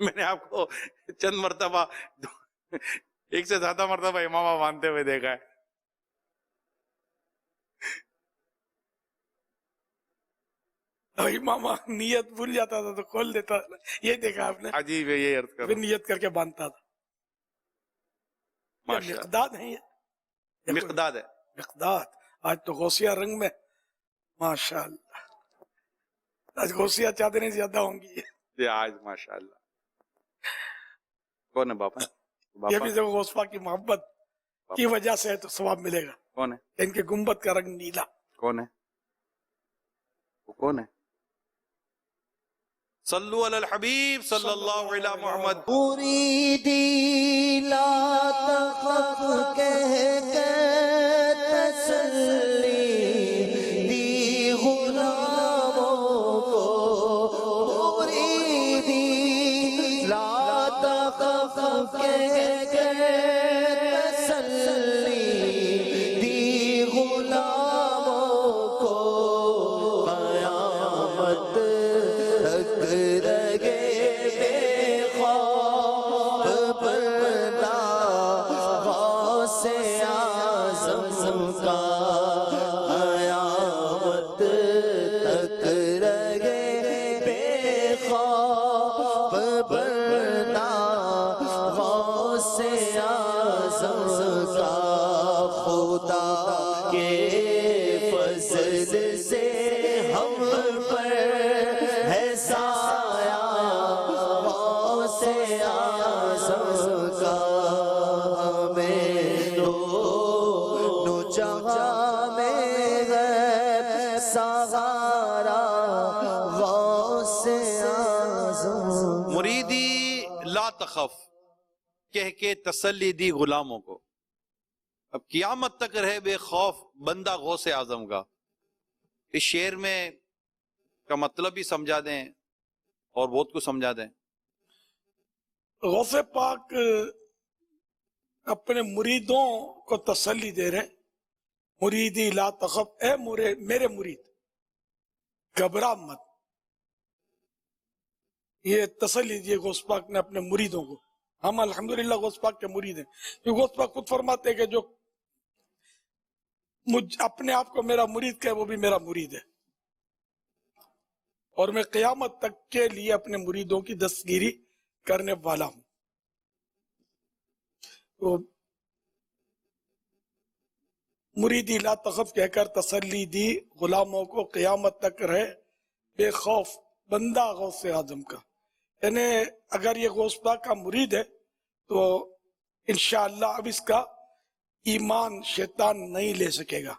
میں نے آپ کو چند مرتبہ ایک سے زیادہ مرتبہ امامہ مانتے ہوئے دیکھا ہے. امامہ نیت بھول جاتا تھا تو کھول دیتا تھا، یہ دیکھا آپ نے. عجیب ہے یہ عرض پھر نیت کر کے باندھتا تھا. مقداد ہے یہ، مقداد ہے. مقداد آج تو غوثیہ رنگ میں ماشاء اللہ، آج غوثیہ چادریں زیادہ ہوں گی. آج ماشاء اللہ. کون ہے باپا؟ یہ بھی جب غوث پاک کی محبت کی وجہ سے ہے تو ثواب ملے گا. کون ہے؟ ان کے گنبد کا رنگ نیلا. کون ہے وہ؟ کون ہے؟ صلو علی الحبیب صلی اللہ علیہ محمد. مریدی لا تخف کہہ کے تسلی دی غلاموں کو، مریدی لا تخف کہہ کے تسلی دی غلاموں کو، قیامت تک رگے بے خوف بردہ غوث اعظم کا، قیامت تک رگے بے خوف بردہ غوث اعظم کا. خدا کے فضل سے ہم پر ہے سایہ غوث اعظم کا، ہمیں دونوں جہاں میں ہے سہارا غوث اعظم. مریدی لا تخف کہہ کے تسلی دی غلاموں کو. اب قیامت تک رہے بے خوف بندہ غوث اعظم کا. اس شعر میں کا مطلب بھی سمجھا دیں اور بہت کچھ سمجھا دیں. غوث پاک اپنے مریدوں کو تسلی دے رہے، مریدی لا تخف، اے میرے مرید گھبرا مت. یہ تسلی دی غوث پاک نے اپنے مریدوں کو. ہم الحمدللہ غوث پاک کے مرید ہیں. یہ غوث پاک خود فرماتے ہیں کہ جو اپنے آپ کو میرا مرید کہے وہ بھی میرا مرید ہے. اور میں قیامت تک کے لیے اپنے مریدوں کی دستگیری کرنے والا ہوں. تو مریدی لا تخف کہہ کر تسلی دی غلاموں کو، قیامت تک رہے بے خوف بندہ غوث اعظم کا. یعنی اگر یہ غوث پاک کا مرید ہے تو انشاءاللہ اب اس کا ایمان شیطان نہیں لے سکے گا،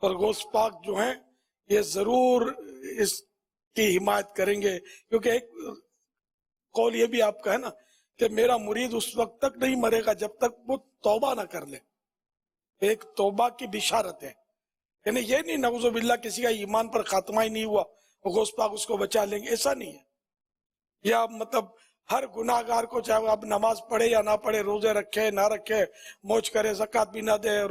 اور غوث پاک جو ہیں یہ ضرور اس کی حمایت کریں گے. کیونکہ ایک قول یہ بھی آپ کا ہے نا کہ میرا مرید اس وقت تک نہیں مرے گا جب تک وہ توبہ نہ کر لے. ایک توبہ کی بشارت ہے، یعنی یہ نہیں نعوذ باللہ کسی کا ایمان پر خاتمہ ہی نہیں ہوا غوث پاک اس کو بچا لیں گے، ایسا نہیں ہے. یا مطلب ہر گناہ گار کو چاہے وہ اب نماز پڑھے یا نہ پڑھے، روزے رکھے نہ رکھے، موج کرے زکوٰۃ بھی نہ دے، اور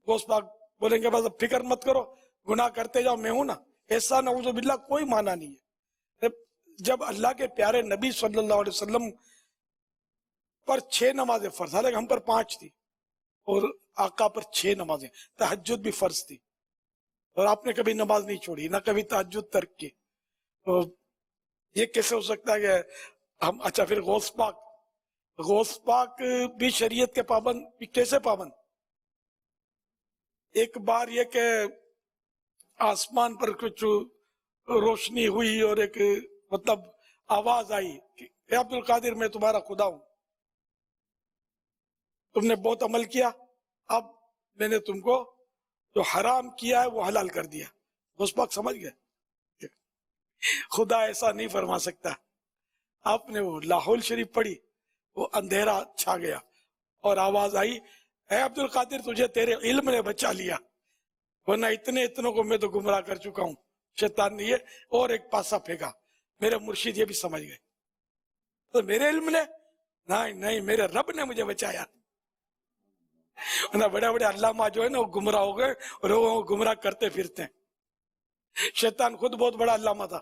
غوث پاک بولیں گے بس اب فکر مت کرو گناہ کرتے جاؤ میں ہوں نا، ایسا نعوذ باللہ کوئی معنی نہیں ہے. جب اللہ کے پیارے نبی صلی اللہ علیہ وسلم پر 6 نمازیں فرض، حالانکہ ہم پر 5 تھی، اور آقا پر 6 نمازیں، تہجد بھی فرض تھی، اور آپ نے کبھی نماز نہیں چھوڑی نہ کبھی تہجد ترک کی. تو یہ کیسے ہو سکتا ہے کہ ہم اچھا پھر غوث پاک بھی شریعت کے پابند، کیسے پابند؟ ایک بار یہ کہ آسمان پر کچھ روشنی ہوئی اور ایک مطلب آواز آئی کہ اے عبد القادر میں تمہارا خدا ہوں، تم نے بہت عمل کیا، اب میں نے تم کو جو حرام کیا ہے وہ حلال کر دیا. غوث پاک سمجھ گئے خدا ایسا نہیں فرما سکتا. آپ نے وہ لاہور شریف پڑھی، وہ اندھیرا چھا گیا اور آواز آئی اے عبد القادر تجھے تیرے علم نے بچا لیا، ورنہ اتنوں کو میں تو گمراہ کر چکا ہوں. شیطان نے یہ اور ایک پاسا پھینکا. میرے مرشد یہ بھی سمجھ گئے تو میرے علم نے نہیں میرے رب نے مجھے بچایا. بڑے بڑے علامہ جو ہے نا وہ گمراہ ہو گئے اور وہ گمراہ کرتے پھرتے ہیں. شیطان خود بہت بڑا علامہ تھا،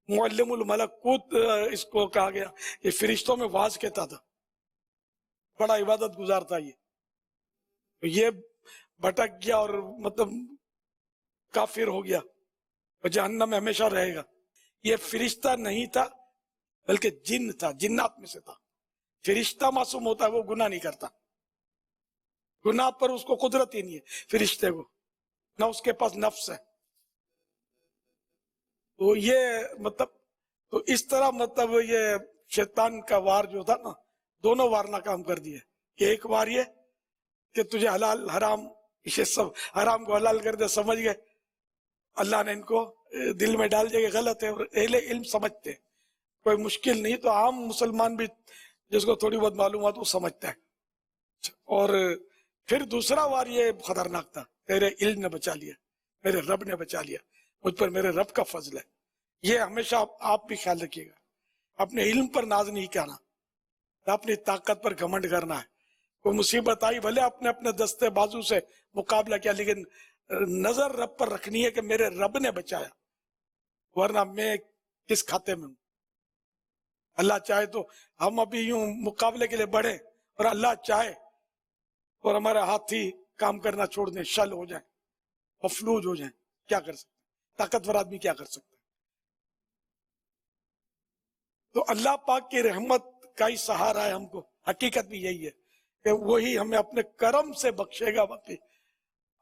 معلم الملکوت اس کو کہا گیا، یہ فرشتوں میں واز کہتا تھا، بڑا عبادت گزار تھا. یہ بھٹک گیا اور مطلب کافر ہو گیا، اور جہنم میں ہمیشہ رہے گا. یہ فرشتہ نہیں تھا بلکہ جن تھا، جنات میں سے تھا. فرشتہ معصوم ہوتا ہے، وہ گناہ نہیں کرتا، گناہ پر اس کو قدرت ہی نہیں ہے فرشتے کو، نہ اس کے پاس نفس ہے. تو یہ مطلب تو اس طرح مطلب یہ شیطان کا وار جو تھا نا، دونوں وار ناکام کر دیے. ایک وار یہ کہ تجھے حلال حرام، یہ سب حرام کو حلال کر دے، سمجھ گئے اللہ نے ان کو دل میں ڈال دیا کہ غلط ہے، اور اہل علم سمجھتے، کوئی مشکل نہیں. تو عام مسلمان بھی جس کو تھوڑی بہت معلومات وہ سمجھتا ہے. اور پھر دوسرا وار یہ خطرناک تھا، تیرے علم نے بچا لیا، میرے رب نے بچا لیا، مجھ پر میرے رب کا فضل ہے. یہ ہمیشہ آپ بھی خیال رکھیے گا، اپنے علم پر ناز نہیں کرنا، اپنی طاقت پر گھمنڈ کرنا ہے. کوئی مصیبت آئی بھلے اپنے اپنے دستے بازو سے مقابلہ کیا، لیکن نظر رب پر رکھنی ہے کہ میرے رب نے بچایا، ورنہ میں کس کھاتے میں ہوں. اللہ چاہے تو ہم ابھی یوں مقابلے کے لیے بڑھیں، اور اللہ چاہے اور ہمارے ہاتھی کام کرنا چھوڑ دیں، شل ہو جائیں، مفلوج ہو جائیں، کیا کر سکتے؟ طاقتور آدمی کیا کر سکتا ہے؟ تو اللہ پاک کی رحمت کا ہی سہارا ہے ہم کو. حقیقت بھی یہی ہے کہ وہی ہمیں اپنے کرم سے بخشے گا. باقی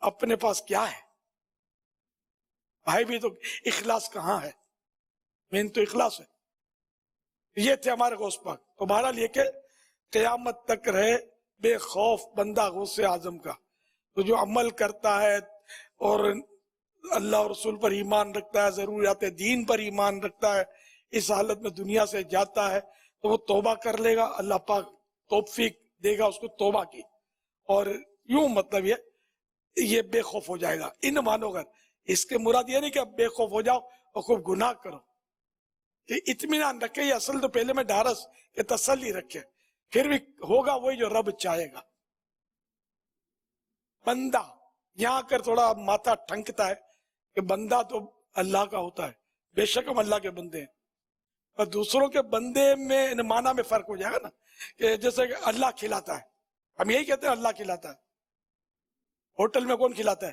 اپنے پاس کیا ہے؟ بھائی بھی تو اخلاص کہاں ہے؟ مین تو اخلاص ہے. یہ تھے ہمارے غوث پاک. تو بہرحال یہ کہ قیامت تک رہے بے خوف بندہ غوث اعظم کا. تو جو عمل کرتا ہے اور اللہ اور رسول پر ایمان رکھتا ہے، ضروریات دین پر ایمان رکھتا ہے، اس حالت میں دنیا سے جاتا ہے تو وہ توبہ کر لے گا، اللہ پاک توفیق دے گا اس کو توبہ کی. اور یوں مطلب یہ بے خوف ہو جائے گا ان مانو گا. اس کے مراد یہ نہیں کہ اب بے خوف ہو جاؤ اور خوب گناہ کرو، کہ اطمینان رکھے. یہ اصل تو پہلے میں ڈھارس کہ تسلی رکھے، پھر بھی ہوگا وہی جو رب چاہے گا. بندہ یہاں کر تھوڑا ماتھا ٹھنکتا ہے کہ بندہ تو اللہ کا ہوتا ہے، بے شک ہم اللہ کے بندے ہیں، اور دوسروں کے بندے میں معنی میں فرق ہو جائے گا نا. کہ جیسے کہ اللہ کھلاتا ہے، ہم یہی کہتے ہیں اللہ کھلاتا ہے. ہوٹل میں کون کھلاتا ہے؟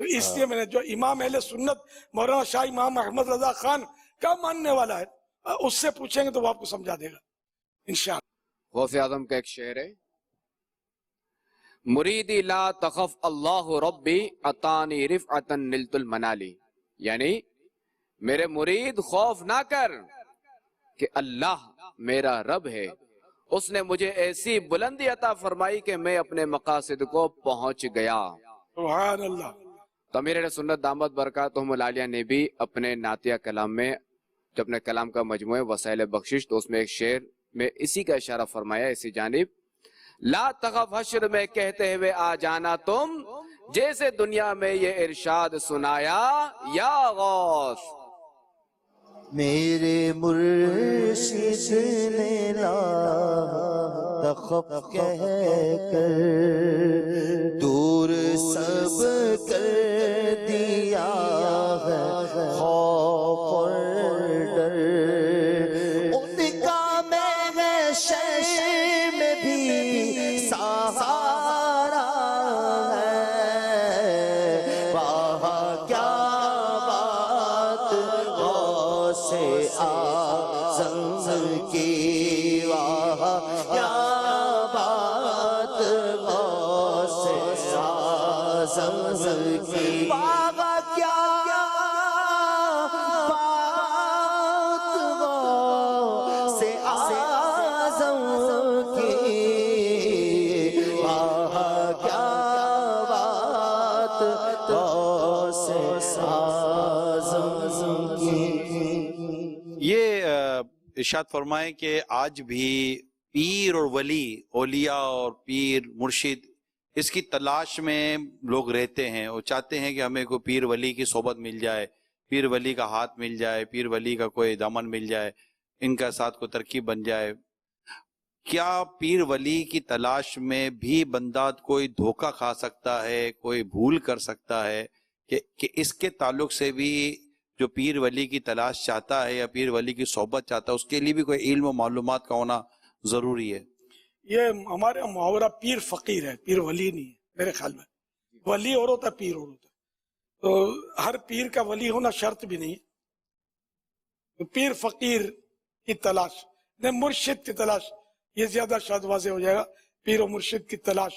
تو اس لیے میں نے جو امام اہل سنت مولانا شاہ امام احمد رضا خان کا ماننے والا ہے اس سے پوچھیں گے تو وہ آپ کو سمجھا دے گا انشاءاللہ. غوث اعظم کا ایک شعر ہے، مریدی لا تخف اللہ ربی عطانی رفعتا نلت المنالی، یعنی میرے مرید خوف نہ کر کہ اللہ میرا رب ہے، اس نے مجھے ایسی بلندی عطا فرمائی کہ میں اپنے مقاصد کو پہنچ گیا. سبحان اللہ. تو امیر اہل سنت دامت برکاتہم العالیہ نے بھی اپنے نعتیہ کلام میں جو اپنے کلام کا مجموعہ وسائل بخشش، تو اس میں ایک شعر میں اسی کا اشارہ فرمایا اسی جانب، لا تخف حشر میں کہتے ہوئے آ جانا تم، جیسے دنیا میں یہ ارشاد سنایا یا غوث. میرے مرشد نے لا تخف کہہ کر دور سب کر دیا ہے خوف اور ڈر، ان کا محشر میں بھی سہارا ہے. وہاں کیا بات سے اعظم کی، وہاں کیا بات سے اعظم کی، وہاں کیا بات سے اعظم کی، وہاں کیا بات سے اعظم کی. یہ ارشاد فرمائیں کہ آج بھی پیر اور ولی، اولیاء اور پیر مرشد، اس کی تلاش میں لوگ رہتے ہیں اور چاہتے ہیں کہ ہمیں کوئی پیر ولی کی صحبت مل جائے، پیر ولی کا ہاتھ مل جائے، پیر ولی کا کوئی دامن مل جائے، ان کا ساتھ کوئی ترکیب بن جائے. کیا پیر ولی کی تلاش میں بھی بندہ کوئی دھوکہ کھا سکتا ہے، کوئی بھول کر سکتا ہے کہ اس کے تعلق سے بھی جو پیر ولی کی تلاش چاہتا ہے یا پیر ولی کی صحبت چاہتا ہے اس کے لیے بھی کوئی علم و معلومات کا ہونا ضروری ہے؟ یہ ہمارے محاورہ پیر فقیر ہے، پیر ولی نہیں ہے میرے خیال میں. ولی اور ہوتا ہے، پیر اور ہوتا ہے. تو ہر پیر کا ولی ہونا شرط بھی نہیں ہے. تو پیر فقیر کی تلاش نہیں، مرشد کی تلاش، یہ زیادہ شاید واضح ہو جائے گا. پیر و مرشد کی تلاش،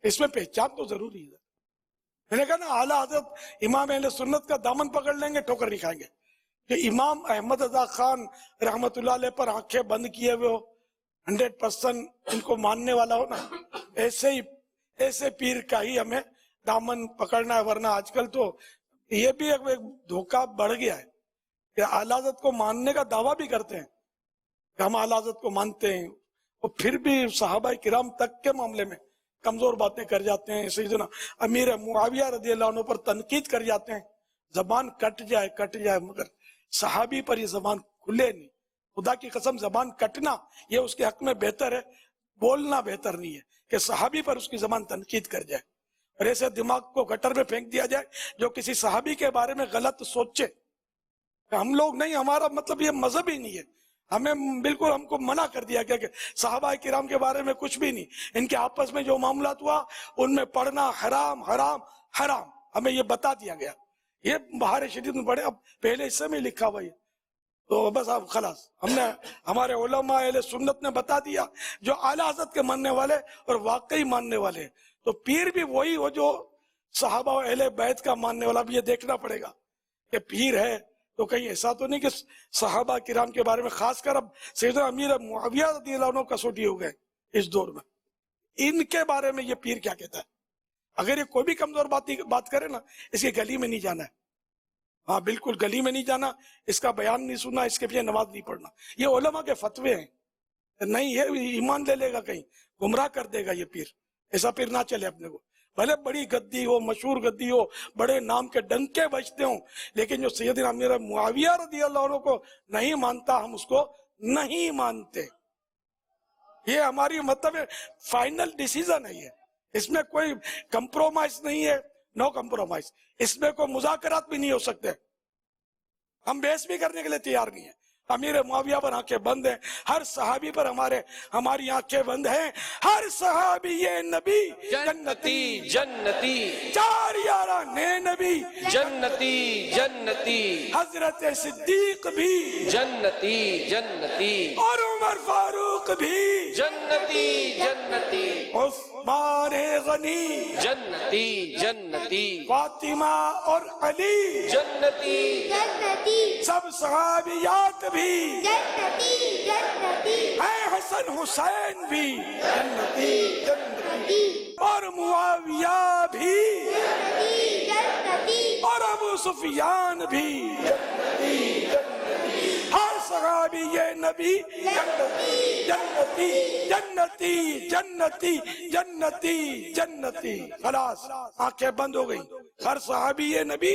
اس میں پہچان تو ضروری ہے. میں نے کہا نا اعلیٰ حضرت امام اہل سنت کا دامن پکڑ لیں گے ٹھوکر نہیں کھائیں گے. کہ امام احمد رضا خان رحمت اللہ علیہ پر آنکھیں بند کیے ہوئے ہو، 100% ان کو ماننے والا ہو نا، ایسے پیر کا ہی ہمیں دامن پکڑنا ہے. ورنہ آج کل تو یہ بھی ایک دھوکہ بڑھ گیا ہے کہ اعلیٰ حضرت کو ماننے کا دعویٰ بھی کرتے ہیں کہ ہم اعلیٰ حضرت کو مانتے ہیں، اور پھر بھی صحابہ کرام تک کے معاملے میں کمزور باتیں کر جاتے ہیں. سیدنا امیر معاویہ رضی اللہ عنہ پر تنقید کر جاتے ہیں. زبان کٹ جائے مگر صحابی پر یہ زبان کھلے نہیں. خدا کی قسم زبان کٹنا یہ اس کے حق میں بہتر ہے، بولنا بہتر نہیں ہے کہ صحابی پر اس کی زبان تنقید کر جائے اور ایسے دماغ کو گٹر میں پھینک دیا جائے جو کسی صحابی کے بارے میں غلط سوچے. ہم لوگ نہیں، ہمارا مطلب یہ مذہب ہی نہیں ہے. ہمیں بالکل ہم کو منع کر دیا گیا کہ صحابہ کرام کے بارے میں کچھ بھی نہیں، ان کے آپس میں جو معاملات ہوا ان میں پڑھنا حرام حرام حرام، ہمیں یہ بتا دیا گیا. یہ بہار شدید میں پڑھے، اب پہلے حصے میں لکھا ہوا ہے. تو بس اب خلاص ہم نے، ہمارے علماء اہل سنت نے بتا دیا جو اعلیٰ حضرت کے ماننے والے اور واقعی ماننے والے. تو پیر بھی وہی ہو جو صحابہ و اہل بیت کا ماننے والا. بھی یہ دیکھنا پڑے گا کہ پیر ہے تو کہیں ایسا تو نہیں کہ صحابہ کرام کے بارے میں، خاص کر اب سیدنا امیر معاویہ رضی اللہ عنہ کسوٹی ہو گئے اس دور میں، ان کے بارے میں یہ پیر کیا کہتا ہے. اگر یہ کوئی بھی کمزور بات کرے نا، اس کی گلی میں نہیں جانا ہے. ہاں بالکل گلی میں نہیں جانا، اس کا بیان نہیں سننا، اس کے پیچھے نماز نہیں پڑھنا. یہ علماء کے فتوے ہیں. نہیں یہ ایمان لے لے گا، کہیں گمراہ کر دے گا یہ پیر. ایسا پیر نہ چلے اپنے کو. بھلے بڑی گدی ہو، مشہور گدی ہو، بڑے نام کے ڈنکے بجتے ہوں، لیکن جو سیدنا امیر معاویہ رضی اللہ عنہ کو نہیں مانتا، ہم اس کو نہیں مانتے. یہ ہماری مطلب فائنل ڈیسیزن ہے. یہ اس میں کوئی کمپرومائز نہیں ہے، نو کمپرومائز. اس میں کوئی مذاکرات بھی نہیں ہو سکتے. ہم بحث بھی کرنے کے لیے تیار نہیں ہیں. امیر معاویہ پر آنکھیں بند ہیں، ہر صحابی پر ہماری آنکھیں بند ہیں. ہر صحابی یہ نبی جنتی جنتی چار یاران نبی جنتی جنتی حضرت صدیق بھی جنتی جنتی اور عمر فاروق بھی جنتی جنتی عثمان غنی جنتی جنتی فاطمہ اور علی جنتی جنتی سب صحابیات بھی جنتی جنتی اے حسن حسین بھی جنتی جنتی اور معاویہ بھی جنتی جنتی اور ابو سفیان بھی جنتی جنتی ہر صحابی یہ نبی جنتی جنتی جنتی جنتی جنتی جنتی. خلاص آنکھیں بند ہو گئی. ہر صحابی یہ نبی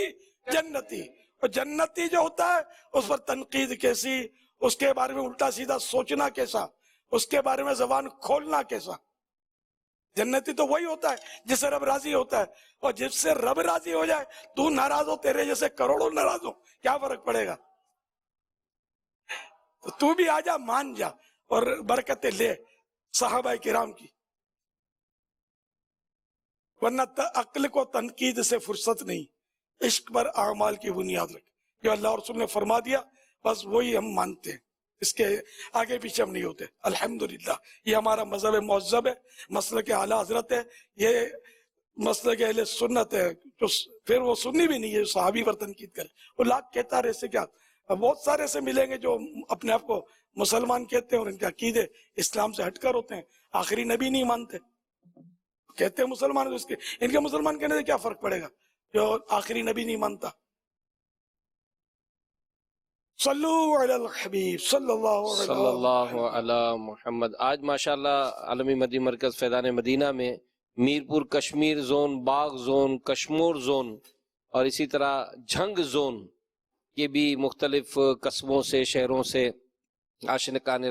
جنتی. اور جنتی جو ہوتا ہے اس پر تنقید کیسی، اس کے بارے میں الٹا سیدھا سوچنا کیسا، اس کے بارے میں زبان کھولنا کیسا. جنتی تو وہی ہوتا ہے جس سے رب راضی ہوتا ہے، اور جس سے رب راضی ہو جائے تو ناراض ہو، تیرے جیسے کروڑوں ناراض ہو، کیا فرق پڑے گا؟ تو بھی آ جا، مان جا اور برکتیں لے صحابہ کرام کی. ورنہ عقل کو تنقید سے فرصت نہیں، عشق پر اعمال کی بنیاد رکھ. جو اللہ اور رسول نے فرما دیا بس وہی ہم مانتے ہیں، اس کے آگے پیچھے ہم نہیں ہوتے. الحمدللہ یہ ہمارا مذہب مہذب ہے، مسلک اعلیٰ حضرت ہے، یہ مسلک اہل سنت ہے. جو پھر وہ سنی بھی نہیں ہے جو صحابی پر تنقید کرے. وہ لاکھ کہتا رہے سے کیا، بہت سارے سے ملیں گے جو اپنے آپ کو مسلمان کہتے ہیں اور ان کے عقیدے اسلام سے ہٹ کر ہوتے ہیں، آخری نبی نہیں مانتے، کہتے ہیں مسلمان. اس کے ان کے مسلمان کہنے سے کیا فرق پڑے گا جو آخری نبی نہیں مانتا. صلو علی الحبیب صلی اللہ علی محمد. آج ماشاءاللہ عالمی مدی مرکز فیضان مدینہ میں میرپور کشمیر زون، باغ زون، کشمور زون اور اسی طرح جھنگ زون کے بھی مختلف قصبوں سے، شہروں سے عاشقان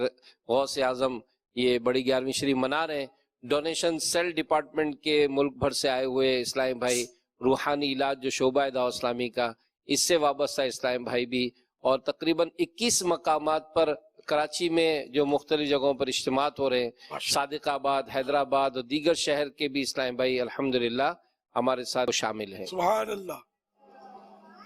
غوث اعظم یہ بڑی 11ویں شریف منا رہے ہیں. ڈونیشن سیل ڈپارٹمنٹ کے ملک بھر سے آئے ہوئے اسلام بھائی، روحانی علاج جو شعبہ دعوت اسلامی کا اس سے وابستہ اسلام بھائی بھی، اور تقریباً 21 مقامات پر کراچی میں جو مختلف جگہوں پر اجتماعات ہو رہے ہیں، صادق آباد، حیدرآباد اور دیگر شہر کے بھی اسلام بھائی الحمدللہ ہمارے ساتھ شامل ہیں. سبحان اللہ،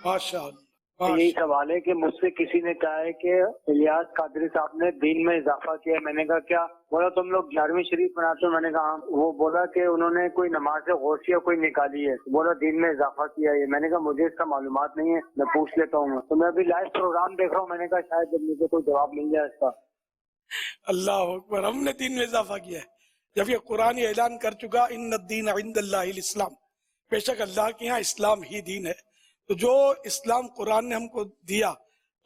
ماشاء اللہ. یہی سوال ہے کہ مجھ سے کسی نے کہا ہے کہ الیاس قادری صاحب نے دین میں اضافہ کیا ہے. میں نے کہا کیا؟ بولا تم لوگ 11ویں شریف مناتے ہو. میں نے کہا ہاں. وہ بولا کہ انہوں نے کوئی نماز غوثیہ کوئی نکالی ہے. بولا دین میں اضافہ کیا ہے. میں نے کہا مجھے اس کا معلومات نہیں ہے، میں پوچھ لیتا ہوں. تو میں ابھی لائیو پروگرام دیکھ رہا ہوں، میں نے کہا شاید مجھے کوئی جواب مل جائے اس کا. اللہ اکبر. ہم نے دین میں اضافہ کیا ہے جب یہ قرآن اعلان کر چکا ان الدین عند اللہ الاسلام، بے شک اللہ کے یہاں اسلام ہی دین ہے. تو جو اسلام قرآن نے ہم کو دیا،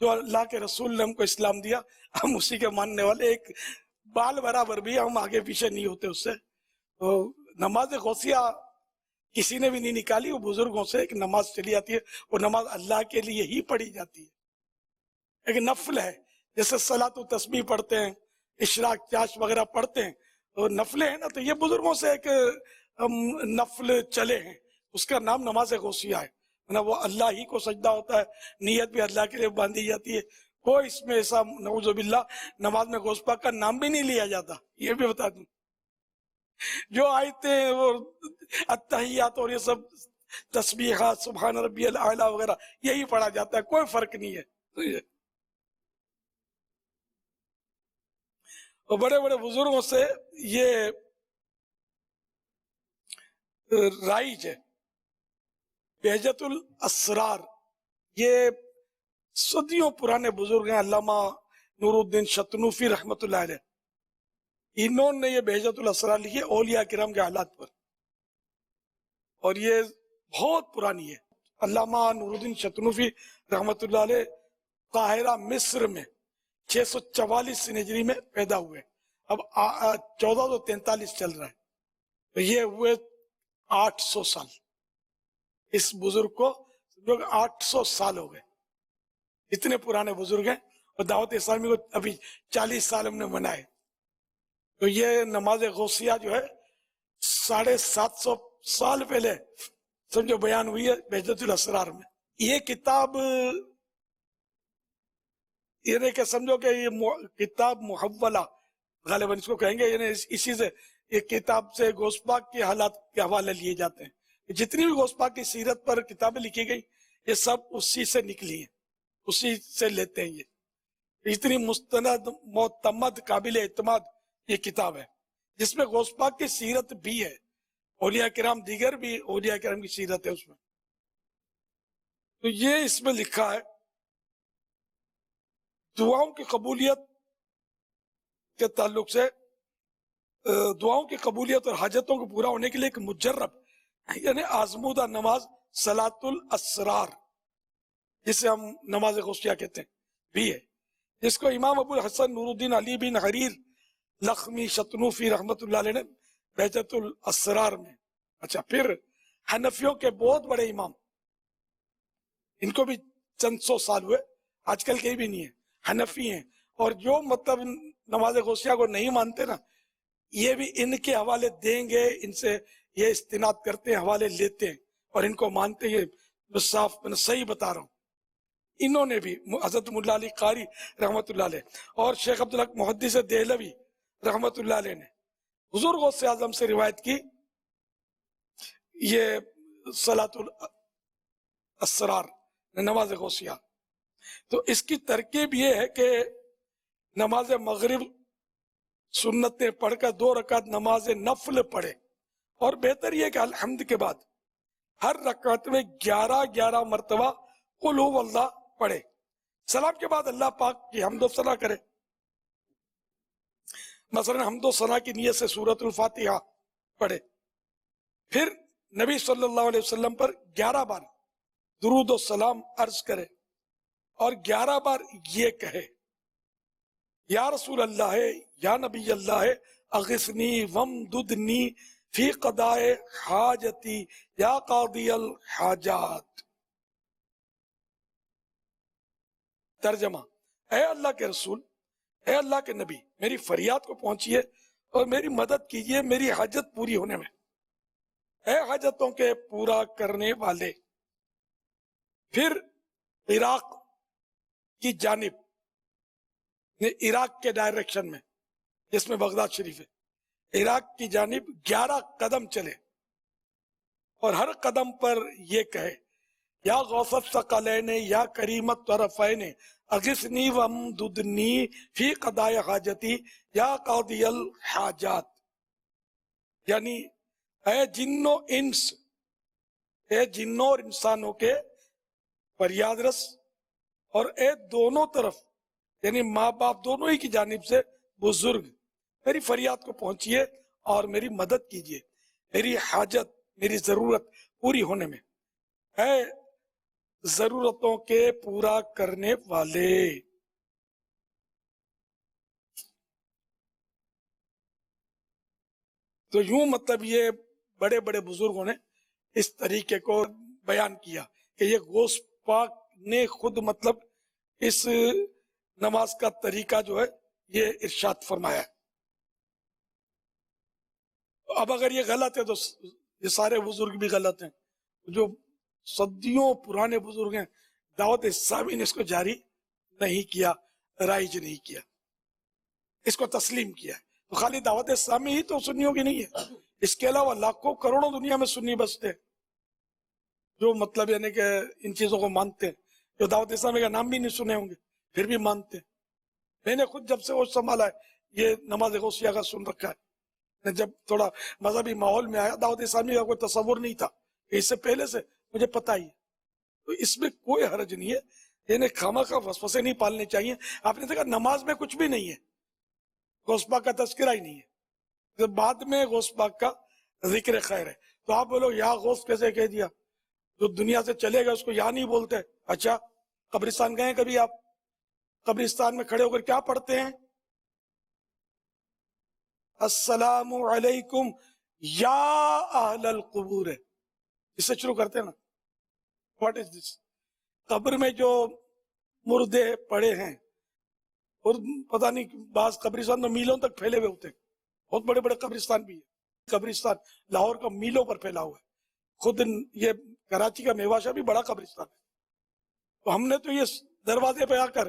جو اللہ کے رسول نے ہم کو اسلام دیا، ہم اسی کے ماننے والے، ایک بال برابر بھی ہم آگے پیچھے نہیں ہوتے اس سے. تو نماز غوثیہ کسی نے بھی نہیں نکالی، وہ بزرگوں سے ایک نماز چلی جاتی ہے. وہ نماز اللہ کے لیے ہی پڑھی جاتی ہے، ایک نفل ہے. جیسے صلاۃ و تسبیح پڑھتے ہیں، اشراق چاش وغیرہ پڑھتے ہیں، تو نفلیں ہیں نا. تو یہ بزرگوں سے ایک نفل چلے ہیں، اس کا نام نماز غوثیہ ہے. وہ اللہ ہی کو سجدہ ہوتا ہے، نیت بھی اللہ کے لیے باندھی جاتی ہے. کوئی اس میں ایسا نعوذ باللہ نماز میں غوث پاک کا نام بھی نہیں لیا جاتا. یہ بھی بتا دوں، جو آیتیں وہ التحیات اور یہ سب تسبیحات سبحان ربی الاعلیٰ وغیرہ یہی پڑھا جاتا ہے، کوئی فرق نہیں ہے. اور بڑے بڑے بزرگوں سے یہ رائج ہے. بہجت الاسرار یہ صدیوں پرانے بزرگ ہیں، علامہ نور الدین شتنوفی رحمۃ اللہ علیہ. انہوں نے یہ بہجت الاسرار لکھی ہے اولیاء کرام کے حالات پر، اور یہ بہت پرانی ہے. علامہ نور الدین شتنوفی رحمۃ اللہ علیہ قاہرہ مصر میں 644 ہجری میں پیدا ہوئے. اب 1443 چل رہا ہے، تو یہ ہوئے 800 سال. اس بزرگ کو 800 سال ہو گئے. اتنے پرانے بزرگ ہیں، اور دعوت اسلامی کو ابھی 40 سال ہم نے منائے. تو یہ نماز غوثیہ جو ہے 750 سال پہلے سمجھو بیان ہوئی ہے بہجت الاسرار میں. یہ کتاب یعنی کہ سمجھو کہ یہ کتاب محولہ غالباً اس کو کہیں گے، یعنی اسی سے یہ کتاب سے غوث پاک کے حالات کے حوالے لیے جاتے ہیں. جتنی بھی غوث پاک کی سیرت پر کتابیں لکھی گئی یہ سب اسی سے نکلی ہیں، اسی سے لیتے ہیں. یہ اتنی مستند معتمد قابل اعتماد یہ کتاب ہے جس میں غوث پاک کی سیرت بھی ہے، اولیاء کرام دیگر بھی اولیاء کرام کی سیرت ہے اس میں. تو یہ اس میں لکھا ہے دعاؤں کی قبولیت کے تعلق سے، دعاؤں کی قبولیت اور حاجتوں کو پورا ہونے کے لیے ایک مجرب یعنی آزمودہ نماز صلاۃ الاسرار جسے ہم نماز غوثیہ کہتے ہیں بھی ہے، جس کو امام ابو الحسن نور الدین علی بن حریر لخمی شتنوفی رحمت اللہ علیہ نے بہجت الاسرار میں. اچھا، پھر حنفیوں کے بہت بڑے امام، ان کو بھی چند سو سال ہوئے، آج کل کہیں بھی نہیں ہے، حنفی ہیں، اور جو مطلب نماز غوثیہ کو نہیں مانتے نا یہ بھی ان کے حوالے دیں گے، ان سے یہ استناد کرتے ہیں، حوالے لیتے ہیں اور ان کو مانتے ہیں. یہ صاف میں صحیح بتا رہا ہوں. انہوں نے بھی حضرت ملا علی قاری رحمت اللہ علیہ اور شیخ عبدالحق محدث دہلوی رحمت اللہ علیہ نے حضور غوث اعظم سے روایت کی یہ صلاۃ الاسرار نماز غوثیہ. تو اس کی ترکیب یہ ہے کہ نماز مغرب سنتیں پڑھ کر 2 رکعت نماز نفل پڑھے، اور بہتر یہ کہ الحمد کے بعد ہر رکعت میں 11 مرتبہ قل هو اللہ پڑھے. سلام کے بعد اللہ پاک کی حمد و ثنا کرے، مثلا حمد و ثنا کی نیت سے سورۃ الفاتحہ پڑھے. پھر نبی صلی اللہ علیہ وسلم پر 11 بار درود و سلام عرض کرے اور 11 بار یہ کہے یا رسول اللہ ہے، یا نبی اللہ ہے، اغثنی وامددنی فی قضاء حاجتی یا قاضی الحاجات. ترجمہ: اے اللہ کے رسول، اے اللہ کے نبی، میری فریاد کو پہنچیے اور میری مدد کیجیے میری حاجت پوری ہونے میں. اے حاجتوں کے پورا کرنے والے. پھر عراق کی جانب، عراق کے ڈائریکشن میں جس میں بغداد شریف ہے، عراق کی جانب 11 قدم چلے اور ہر قدم پر یہ کہے یا غوث الثقلین یا کریم الطرفین اغثنی وامددنی فی قضاء حاجتی یا قاضی الحاجات. یعنی اے جنوں انس، اے جنوں اور انسانوں کے فریاد رس، اور اے دونوں طرف یعنی ماں باپ دونوں ہی کی جانب سے بزرگ، میری فریاد کو پہنچیے اور میری مدد کیجیے میری حاجت، میری ضرورت پوری ہونے میں. اے ضرورتوں کے پورا کرنے والے. تو یوں مطلب یہ بڑے بڑے بزرگوں نے اس طریقے کو بیان کیا کہ یہ غوث پاک نے خود مطلب اس نماز کا طریقہ جو ہے یہ ارشاد فرمایا ہے. اب اگر یہ غلط ہے تو یہ سارے بزرگ بھی غلط ہیں. جو صدیوں پرانے بزرگ ہیں دعوت اسلامی نے اس کو جاری نہیں کیا، رائج نہیں کیا، اس کو تسلیم کیا. تو خالی دعوت اسلامی ہی تو سنیوں کی نہیں ہے، اس کے علاوہ لاکھوں کروڑوں دنیا میں سنی بستے ہیں جو مطلب یعنی کہ ان چیزوں کو مانتے ہیں، جو دعوت اسلامی کا نام بھی نہیں سنے ہوں گے پھر بھی مانتے ہیں. میں نے خود جب سے وہ سنبھالا ہے یہ نماز غوثیہ کا سن رکھا ہے. جب تھوڑا مذہبی ماحول میں آیا دعوت اسلامی کا کوئی تصور نہیں تھا، اس سے پہلے سے مجھے پتہ ہی ہے. تو اس میں کوئی حرج نہیں ہے، یعنی خامخواہ وسوسے نہیں پالنے چاہیے. آپ نے دیکھا نماز میں کچھ بھی نہیں ہے، غوث پاک کا تذکرہ ہی نہیں ہے، بعد میں غوث پاک کا ذکر خیر ہے. تو آپ بولو یا غوث کیسے کہہ دیا، جو دنیا سے چلے گا اس کو یا نہیں بولتے. اچھا قبرستان گئے کبھی آپ؟ قبرستان میں کھڑے ہو کر کیا پڑھتے ہیں؟ السلام علیکم یا اہل القبور، اس سے شروع کرتے ہیں نا. واٹ از دس؟ قبر میں جو مردے پڑے ہیں، اور پتہ نہیں بعض قبرستان میں میلوں تک پھیلے ہوئے ہوتے ہیں، بہت بڑے بڑے قبرستان بھی ہے. قبرستان لاہور کا میلوں پر پھیلا ہوا ہے. خود یہ کراچی کا میواشا بھی بڑا قبرستان ہے. تو ہم نے تو یہ دروازے پہ آ کر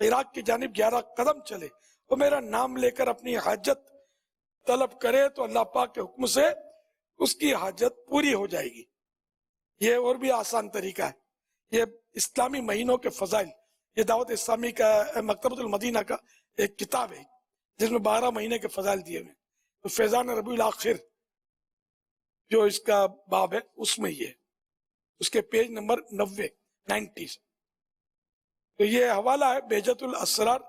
عراق کی جانب 11 قدم چلے، وہ میرا نام لے کر اپنی حاجت طلب کرے تو اللہ پاک کے حکم سے اس کی حاجت پوری ہو جائے گی۔ یہ اور بھی آسان طریقہ ہے۔ یہ اسلامی مہینوں کے فضائل، یہ دعوت اسلامی کا مکتبۃ المدینہ کا ایک کتاب ہے جس میں 12 مہینے کے فضائل دیے ہوئے، تو فیضان ربیع الاخر جو اس کا باب ہے اس میں یہ، اس کے پیج نمبر 90 سے۔ تو یہ حوالہ ہے بہجت الاسرار،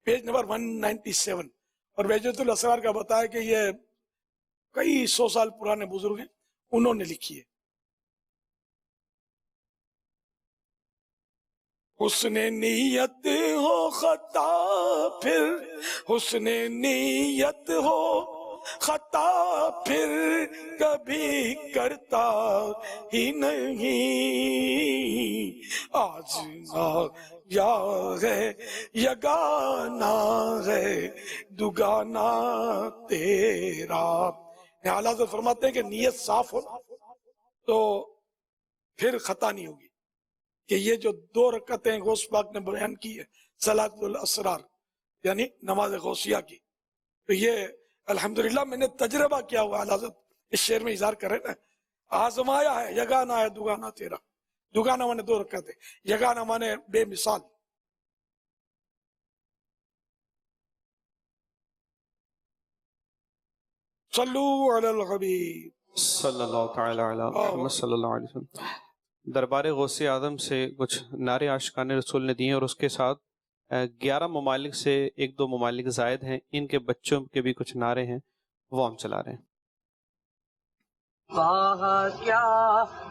پیج نمبر 197، اور بہجت الاسرار کا بتایا کہ یہ کئی 100 سال پرانے بزرگ ہیں، انہوں نے لکھی ہے۔ حسن نیت ہو خطا پھر، حسن نیت ہو خطا پھر کبھی کرتا ہی نہیں، آزما یا ہے یگانا ہے دگانا تیرا۔ اعلیٰ حضرت فرماتے ہیں کہ نیت صاف ہو تو پھر خطا نہیں ہوگی۔ کہ یہ جو 2 رکعتیں غوث پاک نے بیان کی ہے صلاۃ الاسرار یعنی نماز غوثیہ کی، تو یہ الحمدللہ میں نے تجربہ کیا ہوا۔ حضرت اس شعر میں اظہار کرے نا، آزمایا ہے یگانا ہے دگانا تیرا۔ دگانا مانے 2 رکعتیں، یگانا مانے بے مثال۔ صلو علی الحبیب صلی اللہ تعالی علی محمد صلی اللہ علیہ وسلم۔ دربار غوث اعظم سے کچھ نعرے عاشقان رسول نے دیے، اور اس کے ساتھ 11 ممالک سے 1-2 ممالک زائد ہیں، ان کے بچوں کے بھی کچھ نعرے ہیں، وہ ہم چلا رہے ہیں۔ وہاں کیا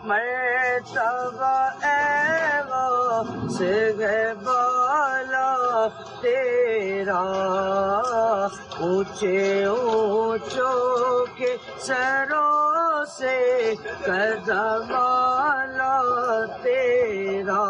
مرتبہ اے غوث ہے بالا تیرا، اونچے اونچوں کے سروں سے قدم والا تیرا،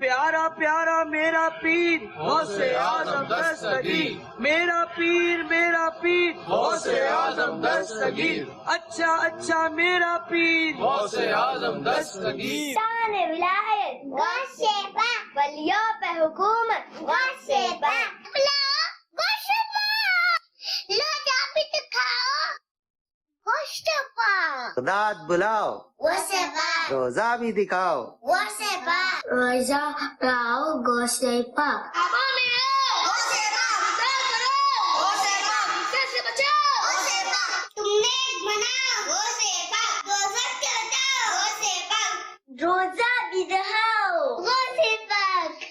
پیارا پیارا میرا پیر غوث اعظم دستگیر، میرا پیر غوث اعظم دستگیر، اچھا اچھا میرا پیر غوث اعظم دستگیر۔ شان ولایت غوث پاک، ولیوں پہ حکومت غوث پاک، گوشت پاک، لو جا بھی دکھاؤ گوشت پاک، رات بلاؤ غوث پاک، روزہ بھی دکھاؤ غوث پاک، روزہ لاؤ غوث پاک، روزہ بھی دکھاؤ غوث پاک،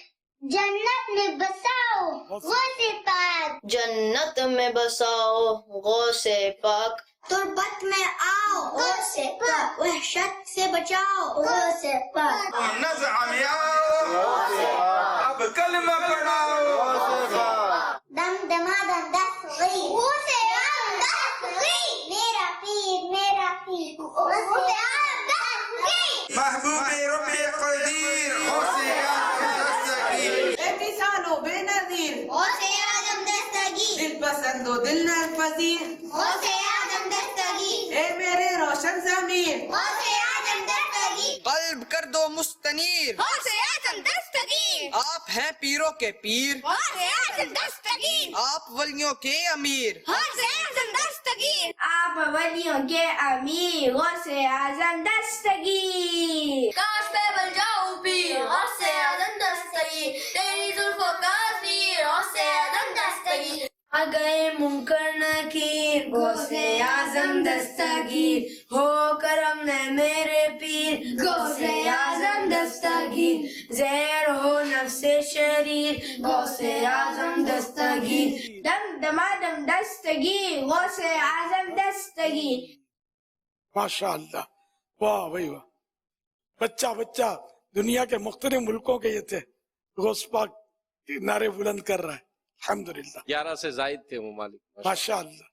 جنت میں بساؤ غوث پاک، جنت میں بساؤ غوث پاک، تربت میں آؤ غوث پاک، وحشت سے بچاؤ غوث پاک، اب کلمہ پڑھاؤ، دم دمادم دستگیر غوث اعظم دستگیر، میرا پیر غوث اعظم دستگیر، محبوب رب قدیر غوث اعظم دستگیر، احتسان بے نظیر غوث اعظم دستگیر، دل پسند و دل ناپذیر غوث اعظم دستگیر، اے میرے روشن ضمیر، غوث اعظم دستگیر، قلب کر دو مستنیر، غوث اعظم دستگیر، آپ ہیں پیروں کے پیر، غوث اعظم دستگیر، آپ ولیوں کے امیر، غوث اعظم دستگیر، آپ ولیوں کے امیر غوث اعظم دستگیر، کاش پہ بل جاؤ پیر غوث اعظم دستگیر، تیری زلفوں کا پیر غوث اعظم دستگیر، اگئے منکر نکیر غوث اعظم دستگیر، ہو کرم نے میرے پیر غوث اعظم دستگیر، زہر ہو نفس شریر غوث اعظم دستگیر، دم دمادم دستگیر غوث اعظم دستگیر۔ ماشاء اللہ، واہ بھائی واہ، بچہ دنیا کے مختلف ملکوں کے یہ تھے، غوث پاک کے نعرے بلند کر رہا ہے، الحمدللہ 11 سے زائد تھے ممالک۔ ماشاء اللہ۔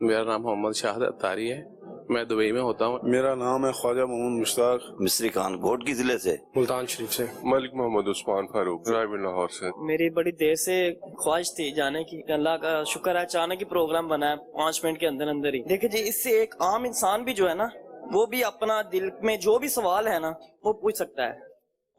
میرا نام محمد شاہد اتاری ہے، میں دبئی میں ہوتا ہوں۔ میرا نام ہے خواجہ محمد مشتاق، مصری خان گوٹ کی ضلع سے، ملتان شریف سے۔ ملک محمد عثمان فاروق، رائے بن لاہور سے۔ میری بڑی دیر سے خواہش تھی جانے کی، اللہ کا شکر ہے اچانک ہی پروگرام بنا ہے 5 منٹ کے اندر اندر ہی۔ دیکھیں جی، اس سے ایک عام انسان بھی جو ہے نا، وہ بھی اپنا دل میں جو بھی سوال ہے نا وہ پوچھ سکتا ہے،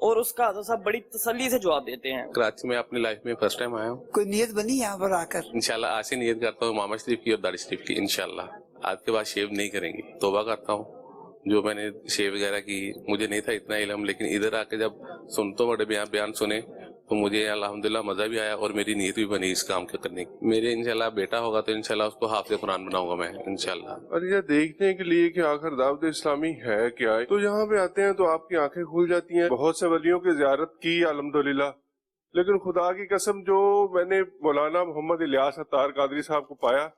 اور اس کا حضرت صاحب بڑی تسلی سے جواب دیتے ہیں. کراچی میں اپنی لائف میں فرسٹ ٹائم آیا ہوں. کوئی نیت بنی یہاں پر آ کر؟ انشاءاللہ آج سے نیت کرتا ہوں امامہ شریف کی اور داڑھی شریف کی انشاءاللہ. آج کے بعد شیو نہیں کریں گے. توبہ کرتا ہوں جو میں نے شیو وغیرہ کی, مجھے نہیں تھا اتنا علم, لیکن ادھر آ کے جب سنتا ہوں بڑے بیان سنے تو مجھے الحمدللہ مزہ بھی آیا اور میری نیت بھی بنی اس کام کے کرنے کی. میرے انشاءاللہ بیٹا ہوگا تو انشاءاللہ اس کو حافظ قرآن بناؤں گا میں انشاءاللہ. اور یہ دیکھنے کے لیے کہ آخر دعوت اسلامی ہے کیا ہے, تو یہاں پہ آتے ہیں تو آپ کی آنکھیں کھل جاتی ہیں. بہت سے ولیوں کی زیارت کی الحمدللہ, لیکن خدا کی قسم جو میں نے مولانا محمد الیاس عطار قادری صاحب کو پایا,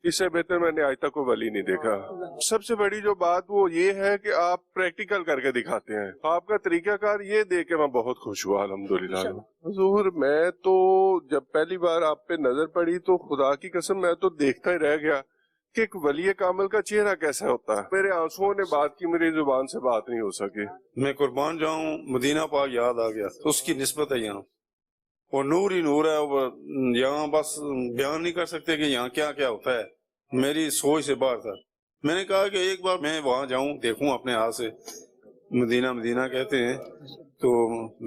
اس سے بہتر میں نے آج تک کوئی ولی نہیں دیکھا. سب سے بڑی جو بات وہ یہ ہے کہ آپ پریکٹیکل کر کے دکھاتے ہیں. آپ کا طریقہ کار یہ دیکھ کے میں بہت خوش ہوا الحمدللہ. حضور میں تو جب پہلی بار آپ پہ نظر پڑی تو خدا کی قسم میں تو دیکھتا ہی رہ گیا کہ ایک ولی کامل کا چہرہ کیسا ہوتا ہے. میرے آنسوؤں نے بات کی, میری زبان سے بات نہیں ہو سکی. میں قربان جاؤں, مدینہ پاک یاد آ گیا. اس کی نسبت ہے یہاں, اور نور ہی نور ہے. اور یہاں بس بیان نہیں کر سکتے کہ یہاں کیا کیا ہوتا ہے. میری سوچ سے باہر تھا. میں نے کہا کہ ایک بار میں وہاں جاؤں, دیکھوں اپنے ہاتھ سے. مدینہ کہتے ہیں تو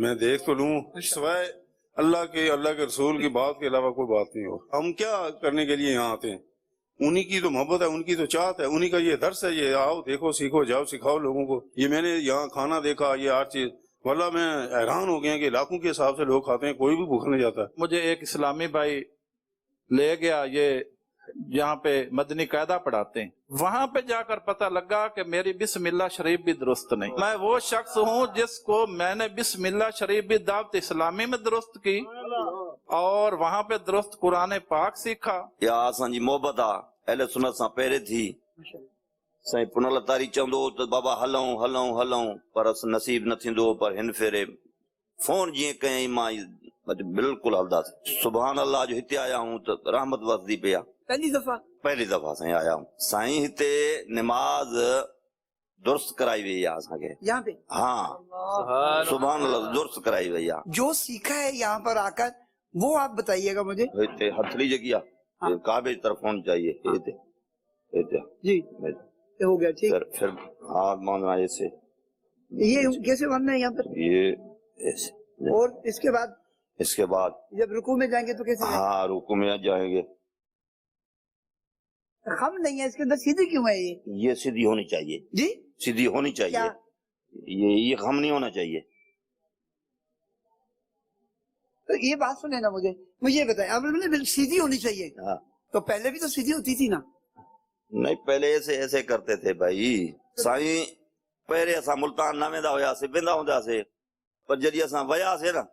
میں دیکھ تو لوں, سوائے اللہ کے رسول کی بات کے علاوہ کوئی بات نہیں ہو. ہم کیا کرنے کے لیے یہاں آتے ہیں؟ انہی کی تو محبت ہے, ان کی تو چاہت ہے, انہی کا یہ درس ہے. یہ آؤ دیکھو سیکھو جاؤ سکھاؤ لوگوں کو. یہ میں نے یہاں کھانا دیکھا, یہ ہر چیز, واللہ میں حیران ہو گیا کہ لاکھوں کے حساب سے لوگ کھاتے ہیں, کوئی بھی بھوکا نہیں جاتا. مجھے ایک اسلامی بھائی لے گیا, یہ یہاں پہ مدنی قاعدہ پڑھاتے ہیں. وہاں پہ جا کر پتہ لگا کہ میری بسم اللہ شریف بھی درست نہیں. میں وہ شخص ہوں جس کو میں نے بسم اللہ شریف بھی دعوت اسلامی میں درست کی اور وہاں پہ درست قرآن پاک سیکھا. یا آسان جی محبت آ اہل سنت سان پہرے تھی. سائیں پنال تاری چوندو تو بابا ہلوں ہلوں ہلوں, پر اس نصیب نہ تھیندو. پر ہن پھیرے فون جی کہیں ماں بالکل ہلدا. سبحان اللہ جو ہتے آیا ہوں تو رحمت وسدی پیا. پہلی دفعہ سائیں آیا ہوں. سائیں ہتے نماز درست کرائی وئی ہے اساں کے یہاں پہ. ہاں سبحان اللہ درست کرائی وئی ہے. جو سیکھا ہے یہاں پر آ کر وہ آپ بتائیے گا مجھے. ہتھلی جگہ کعبے کی طرف ہونا چاہیے. جی ہو گیا ٹھیک. پھر ہاتھ ماننا ایسے. یہ کیسے ماننا ہے یہاں پر؟ یہ ایسے. اور اس کے بعد جب رکوع میں جائیں گے تو کیسے؟ ہاں رکوع میں جائیں گے. خم نہیں ہے اس کے اندر, سیدھی کیوں ہے یہ سیدھی ہونی چاہیے. جی سیدھی ہونی چاہیے. یہ خم نہیں ہونا چاہیے. تو یہ بات سنیں نا, مجھے بتائیں. آپ نے سیدھی ہونی چاہیے, تو پہلے بھی تو سیدھی ہوتی تھی نا. نہیں پہلے ایسے کرتے تھے بھائی. سائیں پہرے اساں ملتان نہ ویندا ہویا سے, ویندا ہوندا سے, پر جدی اساں ویا سے نا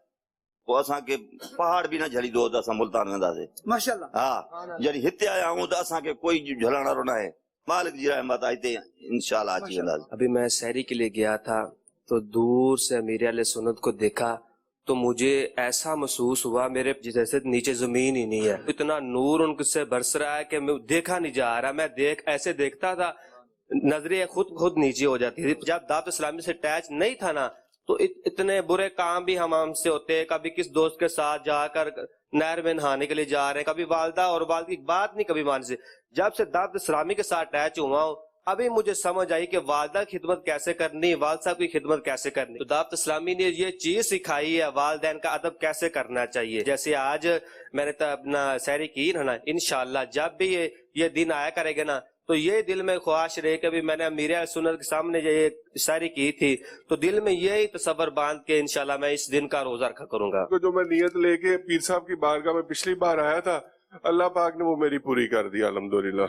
وہ اساں کے پہاڑ بھی نہ جھلی دو تو اساں ملتان ویندا سے. ماشاءاللہ. ہاں جدی ہتے آیا ہوں تو اساں کے کوئی جھلنا رو نہ ہے. مالک جی رحمت آئیتے انشاءاللہ اچھی ویندا. ابھی میں سحری کے لیے گیا تھا تو دور سے امیر اہل سنت کو دیکھا تو مجھے ایسا محسوس ہوا میرے جیسے نیچے زمین ہی نہیں ہے. اتنا نور ان سے برس رہا ہے کہ میں دیکھا نہیں جا رہا. میں ایسے دیکھتا تھا, نظریں خود نیچے ہو جاتی تھی. جب دعوت اسلامی سے اٹیچ نہیں تھا نا تو اتنے برے کام بھی ہم سے ہوتے. کبھی کس دوست کے ساتھ جا کر نہر میں نہانے کے لیے جا رہے ہیں, کبھی والدہ اور والد کی بات نہیں کبھی مان سے. جب سے دعوت اسلامی کے ساتھ اٹیچ ہوا ہوں ابھی مجھے سمجھ آئی کہ والدہ کی خدمت کیسے کرنی, والد صاحب کی خدمت کیسے کرنی. تو دعوت اسلامی نے یہ چیز سکھائی ہے والدین کا ادب کیسے کرنا چاہیے. جیسے آج میں نے اپنا سحری کی نا, انشاءاللہ جب بھی یہ دن آیا کرے گا نا تو یہ دل میں خواہش رہے کہ میں نے امیر اہل سنت کے سامنے یہ سحری کی تھی تو دل میں یہی تصور باندھ کے انشاءاللہ میں اس دن کا روزہ رکھا کروں گا. جو میں نیت لے کے پیر صاحب کی بارگاہ میں پچھلی بار آیا تھا, اللہ پاک نے وہ میری پوری کر دیا الحمدللہ.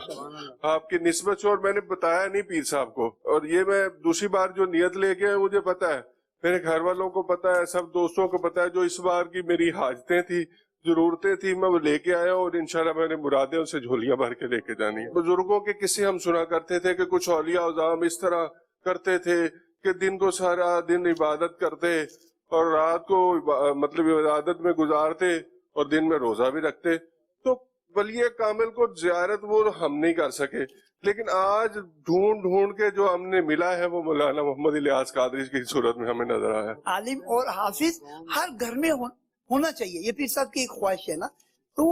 آپ کی نسبت سے, اور میں نے بتایا نہیں پیر صاحب کو. اور یہ میں دوسری بار جو نیت لے کے مجھے پتا ہے, میرے گھر والوں کو پتا ہے, سب دوستوں کو پتا ہے, جو اس بار کی میری حاجتیں تھی ضرورتیں تھی میں وہ لے کے آیا ہوں. اور انشاءاللہ میں نے مرادیں ان سے جھولیاں بھر کے لے کے جانی. بزرگوں کے قصے ہم سنا کرتے تھے کہ کچھ اولیاء عظام اس طرح کرتے تھے کہ دن کو سارا دن عبادت کرتے اور رات کو مطلب عبادت میں گزارتے اور دن میں روزہ بھی رکھتے. تو ولی کامل کو زیارت وہ ہم نہیں کر سکے, لیکن آج ڈھونڈ کے جو ہم نے ملا ہے وہ مولانا محمد الیاس قادری کی صورت میں ہمیں نظر آیا. عالم اور حافظ ہر گھر میں ہونا چاہیے, یہ پیر صاحب کی ایک خواہش ہے نا. تو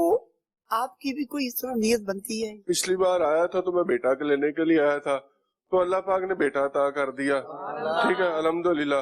آپ کی بھی کوئی اس طرح نیت بنتی ہے؟ پچھلی بار آیا تھا تو میں بیٹا کے لینے کے لیے آیا تھا, تو اللہ پاک نے بیٹا عطا کر دیا. ٹھیک ہے الحمدللہ.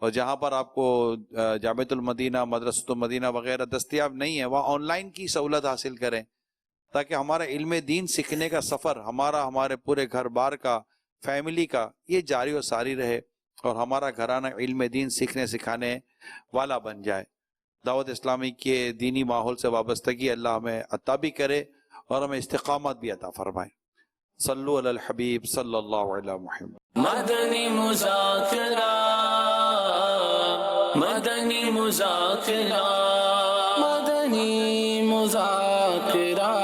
اور جہاں پر آپ کو جامعۃ المدینہ، مدرسۃ المدینہ وغیرہ دستیاب نہیں ہے، وہاں آن لائن کی سہولت حاصل کریں تاکہ ہمارا علم دین سیکھنے کا سفر ہمارے پورے گھر بار کا، فیملی کا، یہ جاری و ساری رہے اور ہمارا گھرانہ علم دین سیکھنے سکھانے والا بن جائے۔ دعوت اسلامی کے دینی ماحول سے وابستگی اللہ ہمیں عطا بھی کرے اور ہمیں استقامت بھی عطا فرمائے۔ صلو علی الحبیب صلی اللہ علیہ محمد۔ مدنی مذاکرہ، مدنی مذاکرہ، مدنی مذاکرہ۔